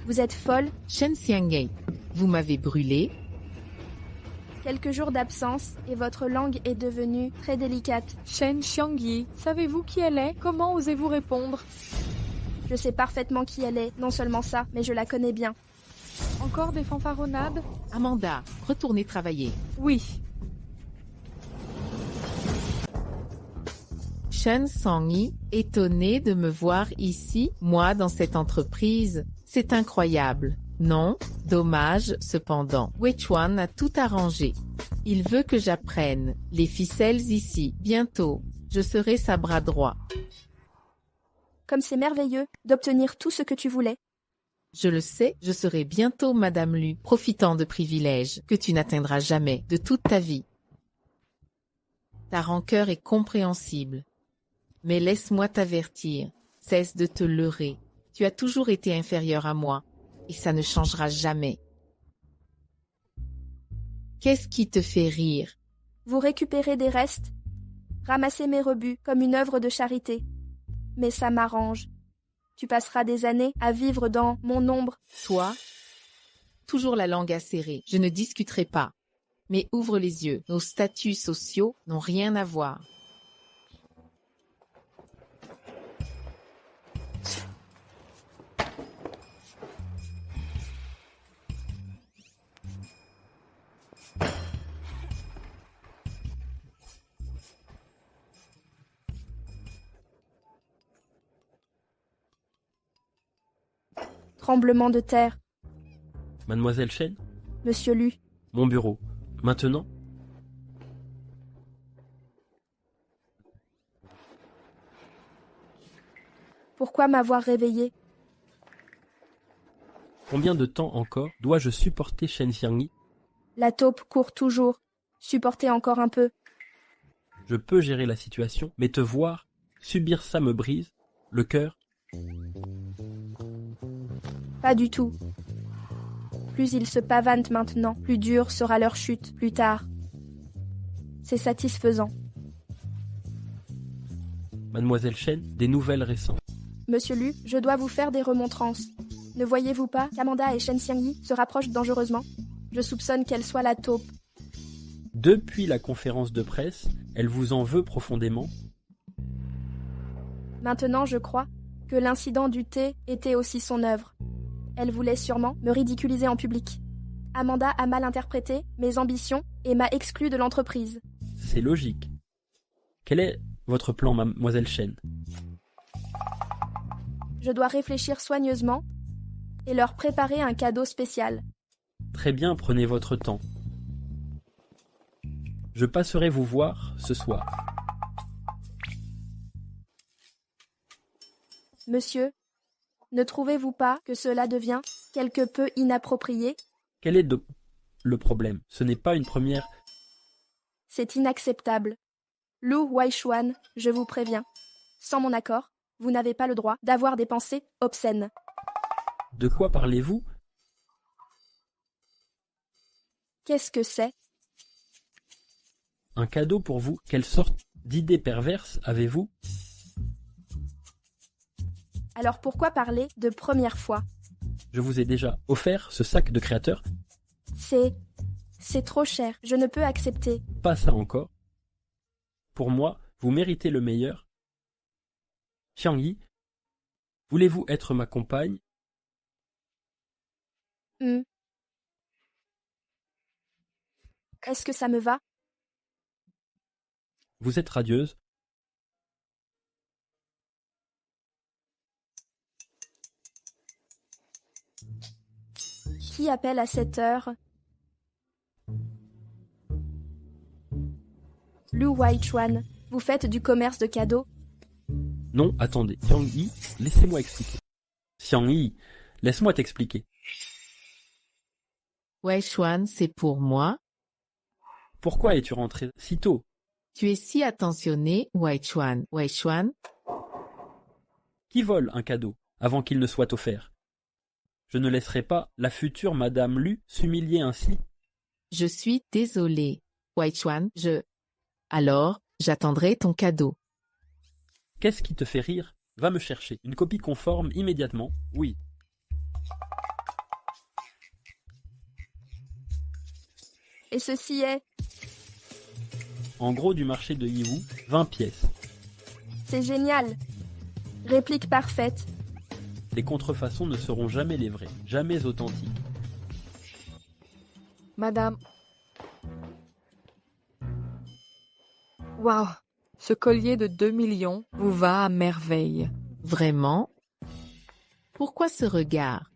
Vous êtes folle? Shen Xiangyi, vous m'avez brûlé. Quelques jours d'absence et votre langue est devenue très délicate. Shen Xiangyi, savez-vous qui elle est? Comment osez-vous répondre? Je sais parfaitement qui elle est, non seulement ça, mais je la connais bien. Encore des fanfaronnades? Amanda, retournez travailler. Oui. Shen Xiangyi, étonné de me voir ici, moi dans cette entreprise. C'est incroyable. Non, dommage, cependant. Wei Chuan a tout arrangé. Il veut que j'apprenne les ficelles ici. Bientôt, je serai sa bras droit. Comme c'est merveilleux d'obtenir tout ce que tu voulais. Je le sais, je serai bientôt Madame Lu, profitant de privilèges que tu n'atteindras jamais de toute ta vie. Ta rancœur est compréhensible. Mais laisse-moi t'avertir, cesse de te leurrer. Tu as toujours été inférieur à moi. Et ça ne changera jamais. Qu'est-ce qui te fait rire? Vous récupérez des restes, ramassez mes rebuts comme une œuvre de charité. Mais ça m'arrange. Tu passeras des années à vivre dans mon ombre. Toi? Toujours la langue acérée, je ne discuterai pas. Mais ouvre les yeux, nos statuts sociaux n'ont rien à voir. Tremblement de terre. Mademoiselle Shen? Monsieur Lu. Mon bureau. Maintenant? Pourquoi m'avoir réveillé? Combien de temps encore dois-je supporter Shen Xiangyi? La taupe court toujours. Supportez encore un peu. Je peux gérer la situation, mais te voir, subir ça me brise, le cœur. Pas du tout. Plus ils se pavanent maintenant, plus dure sera leur chute plus tard. C'est satisfaisant. Mademoiselle Shen, des nouvelles récentes. Monsieur Lu, je dois vous faire des remontrances. Ne voyez-vous pas qu'Amanda et Shen Xiangyi se rapprochent dangereusement? Je soupçonne qu'elle soit la taupe. Depuis la conférence de presse, elle vous en veut profondément. Maintenant, je crois que l'incident du thé était aussi son œuvre. Elle voulait sûrement me ridiculiser en public. Amanda a mal interprété mes ambitions et m'a exclue de l'entreprise. C'est logique. Quel est votre plan, mademoiselle Chen? Je dois réfléchir soigneusement et leur préparer un cadeau spécial. Très bien, prenez votre temps. Je passerai vous voir ce soir. Monsieur, ne trouvez-vous pas que cela devient quelque peu inapproprié? Quel est le problème? Ce n'est pas une première... C'est inacceptable. Lu Weishuan, je vous préviens. Sans mon accord, vous n'avez pas le droit d'avoir des pensées obscènes. De quoi parlez-vous? Qu'est-ce que c'est? Un cadeau pour vous? Quelle sorte d'idée perverse avez-vous? Alors pourquoi parler de première fois? Je vous ai déjà offert ce sac de créateur. C'est trop cher. Je ne peux accepter. Pas ça encore. Pour moi, vous méritez le meilleur. Xiangyi, voulez-vous être ma compagne? Est-ce que ça me va? Vous êtes radieuse. Qui appelle à cette heure? Lu Weichuan, vous faites du commerce de cadeaux? Non, attendez. Xiangyi, laissez-moi expliquer. Xiangyi, laisse-moi t'expliquer. Weishuan, c'est pour moi. Pourquoi es-tu rentré si tôt? Tu es si attentionné, Weishuan. Weishuan, Qui vole un cadeau avant qu'il ne soit offert? Je ne laisserai pas la future Madame Lu s'humilier ainsi. je suis désolé. Weishuan, Alors, j'attendrai ton cadeau. Qu'est-ce qui te fait rire? Va me chercher. Une copie conforme immédiatement. Oui. Et ceci est... En gros du marché de Yiwu, 20 pièces. C'est génial. Réplique parfaite. Les contrefaçons ne seront jamais les vraies, jamais authentiques. Madame... Waouh, ce collier de 2 millions vous va à merveille. Vraiment? Pourquoi ce regard?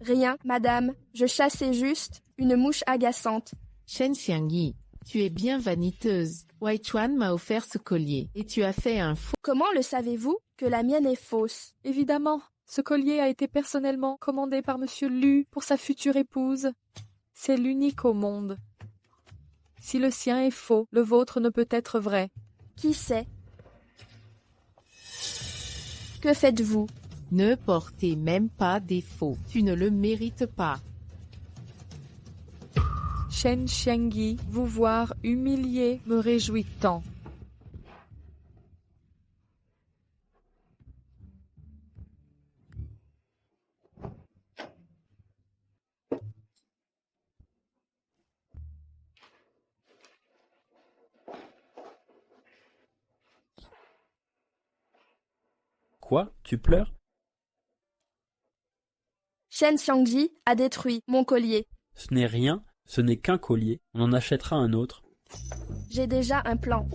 Rien, madame. Je chassais juste une mouche agaçante. Shen Xiangyi, tu es bien vaniteuse. Weishuan m'a offert ce collier et tu as fait un faux. Comment le savez-vous que la mienne est fausse? Évidemment, ce collier a été personnellement commandé par Monsieur Lu pour sa future épouse. C'est l'unique au monde. Si le sien est faux, le vôtre ne peut être vrai. Qui sait? Que faites-vous? Ne portez même pas défaut. Tu ne le mérites pas. Shen Xiangyi, vous voir humilié me réjouit tant. Quoi? Tu pleures? Shen Xiangji a détruit mon collier. Ce n'est rien, ce n'est qu'un collier. On en achètera un autre. J'ai déjà un plan.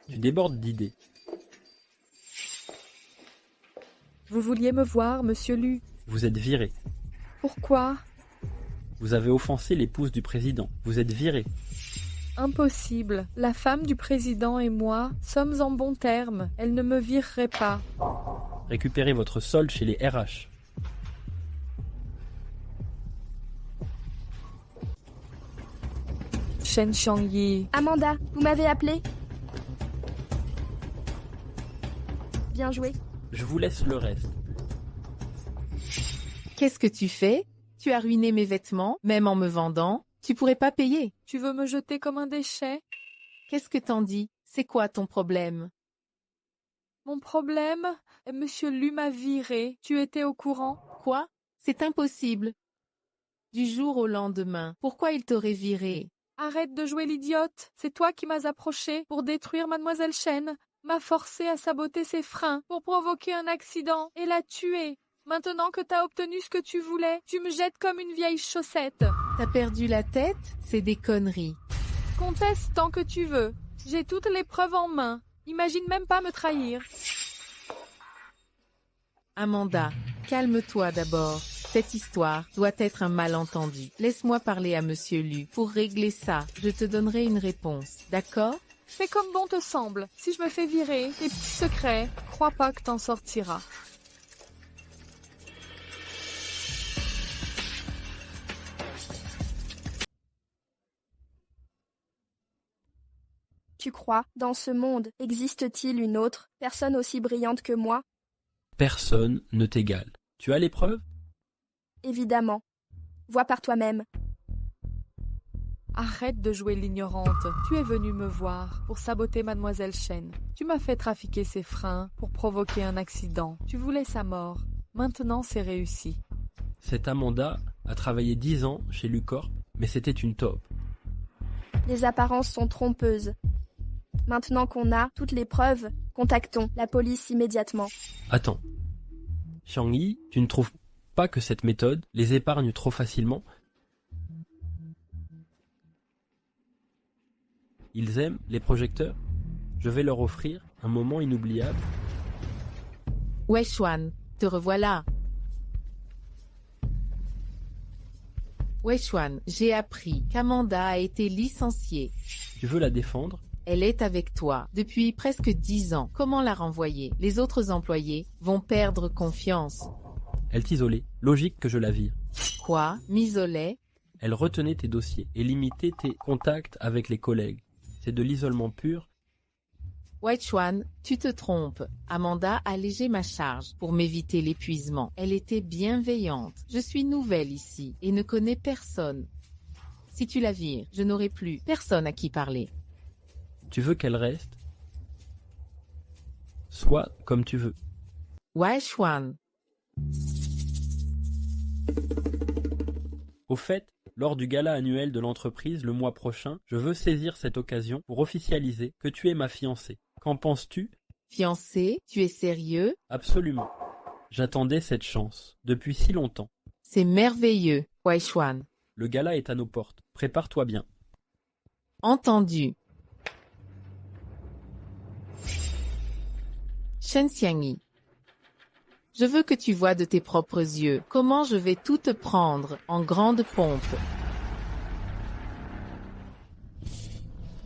Tu débordes d'idées. Vous vouliez me voir, Monsieur Lu? Vous êtes viré. Pourquoi? Vous avez offensé l'épouse du président. Vous êtes viré. Impossible. La femme du président et moi sommes en bons termes. Elle ne me virerait pas. Récupérez votre solde chez les RH. Shen Xiangyi. Amanda, vous m'avez appelé? Bien joué. Je vous laisse le reste. Qu'est-ce que tu fais? Tu as ruiné mes vêtements, même en me vendant. Tu pourrais pas payer. Tu veux me jeter comme un déchet? Qu'est-ce que t'en dis? C'est quoi ton problème? Mon problème? Monsieur Lu m'a viré. Tu étais au courant? Quoi? C'est impossible. Du jour au lendemain. Pourquoi il t'aurait viré? Arrête de jouer l'idiote. C'est toi qui m'as approché pour détruire Mademoiselle Chen, m'a forcé à saboter ses freins pour provoquer un accident et la tuer. Maintenant que t'as obtenu ce que tu voulais, tu me jettes comme une vieille chaussette. T'as perdu la tête? C'est des conneries. Conteste tant que tu veux. J'ai toutes les preuves en main. Imagine même pas me trahir. Amanda, calme-toi d'abord. Cette histoire doit être un malentendu. Laisse-moi parler à Monsieur Lu. Pour régler ça, je te donnerai une réponse. D'accord? Fais comme bon te semble. Si je me fais virer, tes petits secrets, crois pas que t'en sortiras. Tu crois, dans ce monde, existe-t-il une autre personne aussi brillante que moi? Personne ne t'égale. Tu as les preuves? Évidemment. Vois par toi-même. Arrête de jouer l'ignorante. Tu es venue me voir pour saboter Mademoiselle Chen. Tu m'as fait trafiquer ses freins pour provoquer un accident. Tu voulais sa mort. Maintenant, c'est réussi. Cette Amanda a travaillé 10 ans chez Lucorp, mais c'était une taupe. Les apparences sont trompeuses. Maintenant qu'on a toutes les preuves, contactons la police immédiatement. Attends. Xiang Yi, tu ne trouves pas que cette méthode les épargne trop facilement? Ils aiment les projecteurs? Je vais leur offrir un moment inoubliable. Ouais, Xuan, te revoilà. Ouais, Xuan, j'ai appris qu'Amanda a été licenciée. Tu veux la défendre? Elle est avec toi depuis presque 10 ans. Comment la renvoyer? Les autres employés vont perdre confiance. Elle t'isolait. Logique que je la vire. Quoi? M'isolait? Elle retenait tes dossiers et limitait tes contacts avec les collègues. C'est de l'isolement pur. White Xuan, tu te trompes. Amanda allégeait ma charge pour m'éviter l'épuisement. Elle était bienveillante. Je suis nouvelle ici et ne connais personne. Si tu la vires, je n'aurai plus personne à qui parler. Tu veux qu'elle reste? Sois comme tu veux. White Xuan. Au fait, lors du gala annuel de l'entreprise le mois prochain, je veux saisir cette occasion pour officialiser que tu es ma fiancée. Qu'en penses-tu? Fiancée? Tu es sérieux? Absolument. J'attendais cette chance depuis si longtemps. C'est merveilleux, Wai Xuan. Le gala est à nos portes. Prépare-toi bien. Entendu. Shen Xiangyi. Je veux que tu vois de tes propres yeux comment je vais tout te prendre en grande pompe.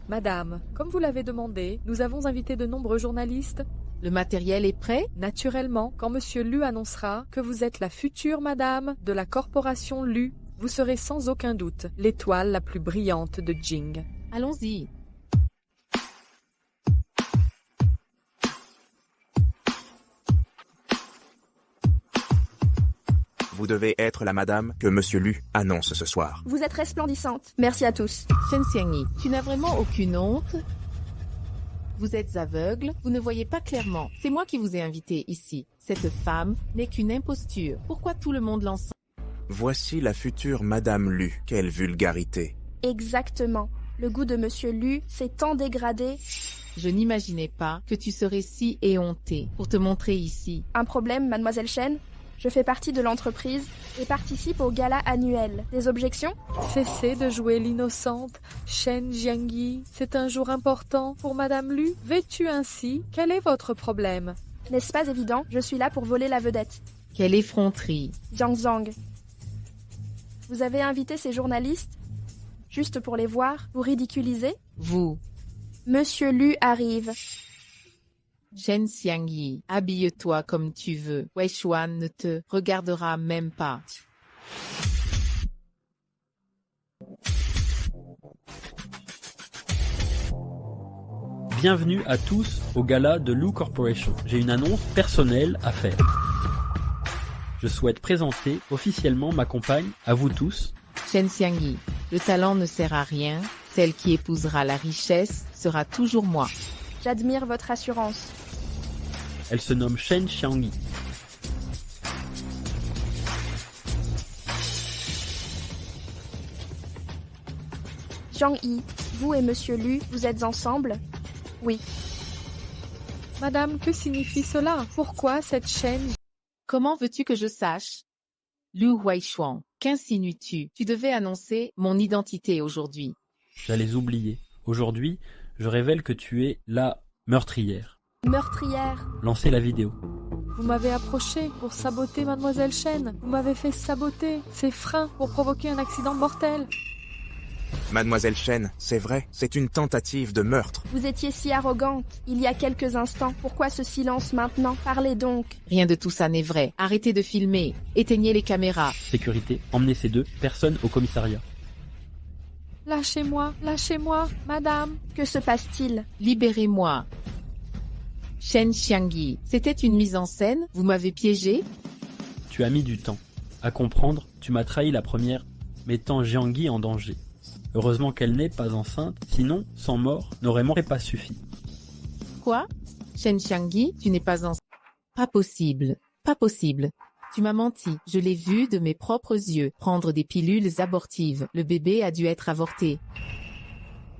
Madame, comme vous l'avez demandé, nous avons invité de nombreux journalistes. Le matériel est prêt? Naturellement, quand Monsieur Lu annoncera que vous êtes la future madame de la corporation Lu, vous serez sans aucun doute l'étoile la plus brillante de Jing. Allons-y. Vous devez être la madame que Monsieur Lu annonce ce soir. Vous êtes resplendissante. Merci à tous. Shen Xiangyi, tu n'as vraiment aucune honte? Vous êtes aveugle, vous ne voyez pas clairement. C'est moi qui vous ai invité ici. Cette femme n'est qu'une imposture. Pourquoi tout le monde l'ensemble? Voici la future Madame Lu. Quelle vulgarité. Exactement. Le goût de Monsieur Lu s'est tant dégradé. Je n'imaginais pas que tu serais si éhontée pour te montrer ici. Un problème, Mademoiselle Chen? Je fais partie de l'entreprise et participe au gala annuel. Des objections? Cessez de jouer l'innocente. Shen Xiangyi, c'est un jour important pour Madame Lu. Vêtue ainsi, quel est votre problème? N'est-ce pas évident? Je suis là pour voler la vedette. Quelle effronterie. Jiang Zhang. Vous avez invité ces journalistes? Juste pour les voir, vous ridiculiser? Vous. Monsieur Lu arrive. Shen Xiangyi, habille-toi comme tu veux. Wei Xuan ne te regardera même pas. Bienvenue à tous au gala de Lu Corporation. J'ai une annonce personnelle à faire. Je souhaite présenter officiellement ma compagne à vous tous. Shen Xiangyi, le talent ne sert à rien. Celle qui épousera la richesse sera toujours moi. J'admire votre assurance. Elle se nomme Shen Xiangyi. Zhang Yi, vous et Monsieur Lu, vous êtes ensemble? Oui. Madame, que signifie cela? Pourquoi cette chaîne? Comment veux-tu que je sache? Lu Huaishuang, qu'insinues-tu? Tu devais annoncer mon identité aujourd'hui. J'allais oublier. Aujourd'hui, je révèle que tu es la meurtrière. Meurtrière? Lancez la vidéo. Vous m'avez approché pour saboter Mademoiselle Chen. Vous m'avez fait saboter ses freins pour provoquer un accident mortel. Mademoiselle Chen, c'est vrai, c'est une tentative de meurtre. Vous étiez si arrogante il y a quelques instants. Pourquoi ce silence maintenant? Parlez donc. Rien de tout ça n'est vrai. Arrêtez de filmer. Éteignez les caméras. Sécurité, emmenez ces 2 personnes au commissariat. Lâchez-moi, madame. Que se passe-t-il? Libérez-moi. Shen Xiangyi, c'était une mise en scène? Vous m'avez piégé? Tu as mis du temps. À comprendre, tu m'as trahi la première, mettant Jiang Yi en danger. Heureusement qu'elle n'est pas enceinte, sinon, sans mort, n'aurait pas suffi. Quoi? Shen Xiangyi, tu n'es pas enceinte? Pas possible. Pas possible. Tu m'as menti. Je l'ai vu de mes propres yeux. Prendre des pilules abortives. Le bébé a dû être avorté.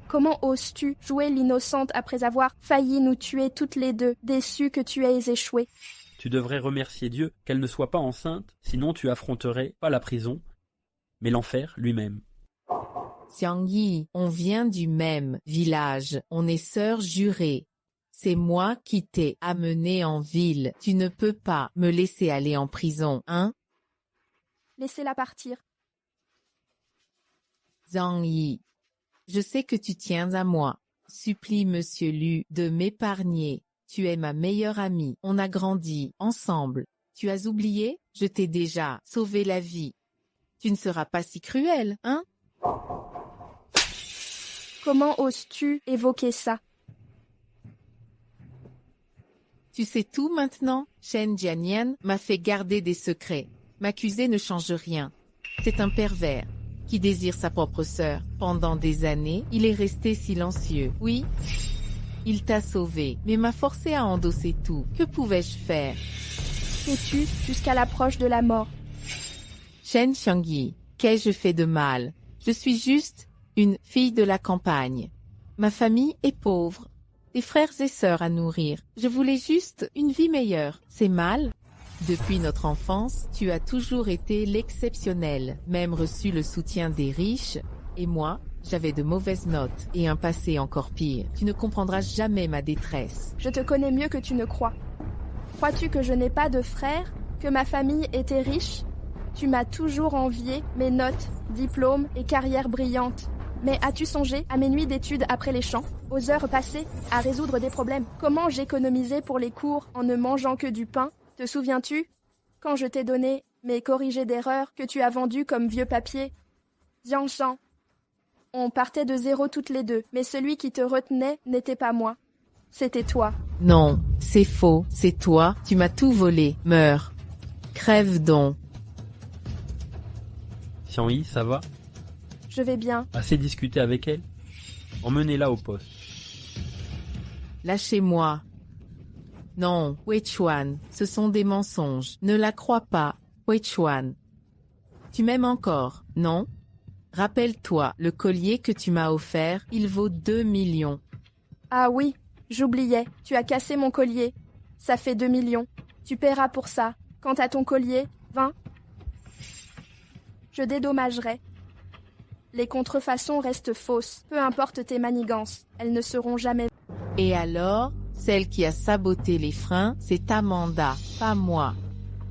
Comment oses-tu jouer l'innocente après avoir failli nous tuer toutes les deux, déçue que tu aies échoué? Tu devrais remercier Dieu qu'elle ne soit pas enceinte, sinon tu affronterais pas la prison, mais l'enfer lui-même. Xiang Yi, on vient du même village. On est sœurs jurées. C'est moi qui t'ai amené en ville. Tu ne peux pas me laisser aller en prison, hein? Laissez-la partir. Zhang Yi, je sais que tu tiens à moi. Supplie Monsieur Lu de m'épargner. Tu es ma meilleure amie. On a grandi ensemble. Tu as oublié? Je t'ai déjà sauvé la vie. Tu ne seras pas si cruel, hein? Comment oses-tu évoquer ça? Tu sais tout maintenant? Shen Jianyan m'a fait garder des secrets. M'accuser ne change rien. C'est un pervers qui désire sa propre sœur. Pendant des années, il est resté silencieux. Oui, il t'a sauvé, mais m'a forcé à endosser tout. Que pouvais-je faire? T'es-tu jusqu'à l'approche de la mort? Shen Xiangyi, qu'ai-je fait de mal? Je suis juste une fille de la campagne. Ma famille est pauvre. Des frères et sœurs à nourrir. Je voulais juste une vie meilleure. C'est mal? Depuis notre enfance, tu as toujours été l'exceptionnel, même reçu le soutien des riches. Et moi, j'avais de mauvaises notes et un passé encore pire. Tu ne comprendras jamais ma détresse. Je te connais mieux que tu ne crois. Crois-tu que je n'ai pas de frères? Que ma famille était riche? Tu m'as toujours envié mes notes, diplômes et carrière brillante. Mais as-tu songé à mes nuits d'études après les champs, aux heures passées à résoudre des problèmes? Comment j'économisais pour les cours en ne mangeant que du pain? Te souviens-tu? Quand je t'ai donné mes corrigés d'erreurs que tu as vendus comme vieux papier? Jiangshan. On partait de zéro toutes les deux, mais celui qui te retenait n'était pas moi. C'était toi. Non, c'est faux, c'est toi, tu m'as tout volé. Meurs. Crève donc. Xiang Yi, ça va? Je vais bien. Assez discuté avec elle? Emmenez-la au poste. Lâchez-moi. Non, Wei Chuan, ce sont des mensonges. Ne la crois pas, Wei Chuan. Tu m'aimes encore, non? Rappelle-toi, le collier que tu m'as offert, il vaut 2 millions. Ah oui, j'oubliais. Tu as cassé mon collier. Ça fait 2 millions. Tu paieras pour ça. Quant à ton collier, 20. Je dédommagerai. Les contrefaçons restent fausses. Peu importe tes manigances, elles ne seront jamais... Et alors, celle qui a saboté les freins, c'est Amanda, pas moi.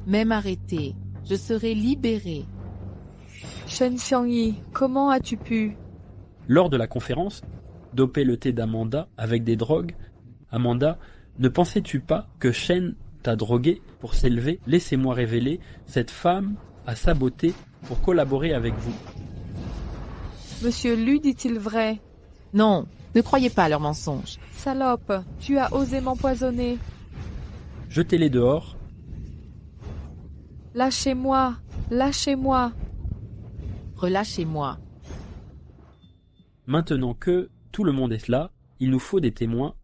Même arrêtée, je serai libérée. Shen Xiangyi, comment as-tu pu? Lors de la conférence, doper le thé d'Amanda avec des drogues, Amanda, ne pensais-tu pas que Shen t'a drogué pour s'élever? Laissez-moi révéler, cette femme a saboté pour collaborer avec vous. Monsieur Lu dit-il vrai? Non, ne croyez pas à leurs mensonges. Salope, tu as osé m'empoisonner. Jetez-les dehors. Lâchez-moi, lâchez-moi. Relâchez-moi. Maintenant que tout le monde est là, il nous faut des témoins.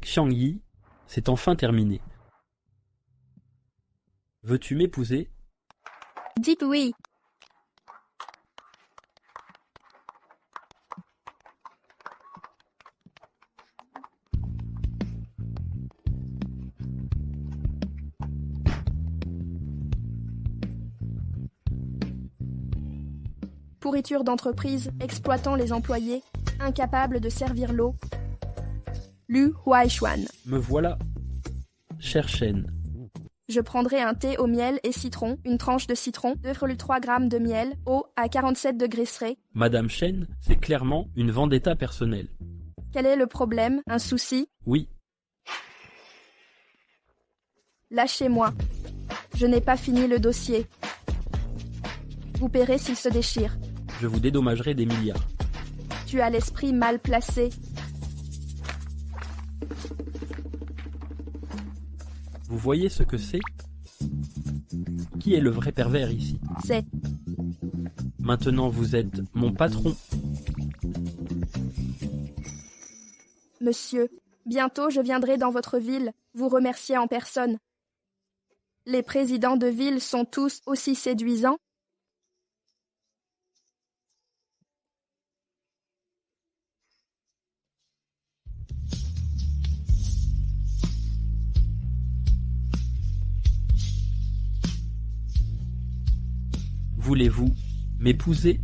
Xiang Yi, c'est enfin terminé. Veux-tu m'épouser? Dites oui. Pourriture d'entreprise, exploitant les employés, incapable de servir l'eau. Lu Huaishuan. Me voilà. Cher Shen, Je prendrai un thé au miel et citron, une tranche de citron, 2,3 g de miel, eau à 47 degrés C. Madame Shen, c'est clairement une vendetta personnelle. Quel est le problème? Un souci? Oui, Lâchez-moi. Je n'ai pas fini le dossier. Vous paierez s'il se déchire. je vous dédommagerai des milliards. Tu as l'esprit mal placé. Vous voyez ce que c'est? Qui est le vrai pervers ici? C'est Maintenant vous êtes mon patron. Monsieur. Bientôt je viendrai dans votre ville, vous remercier en personne. Les présidents de ville sont tous aussi séduisants? Voulez-vous m'épouser?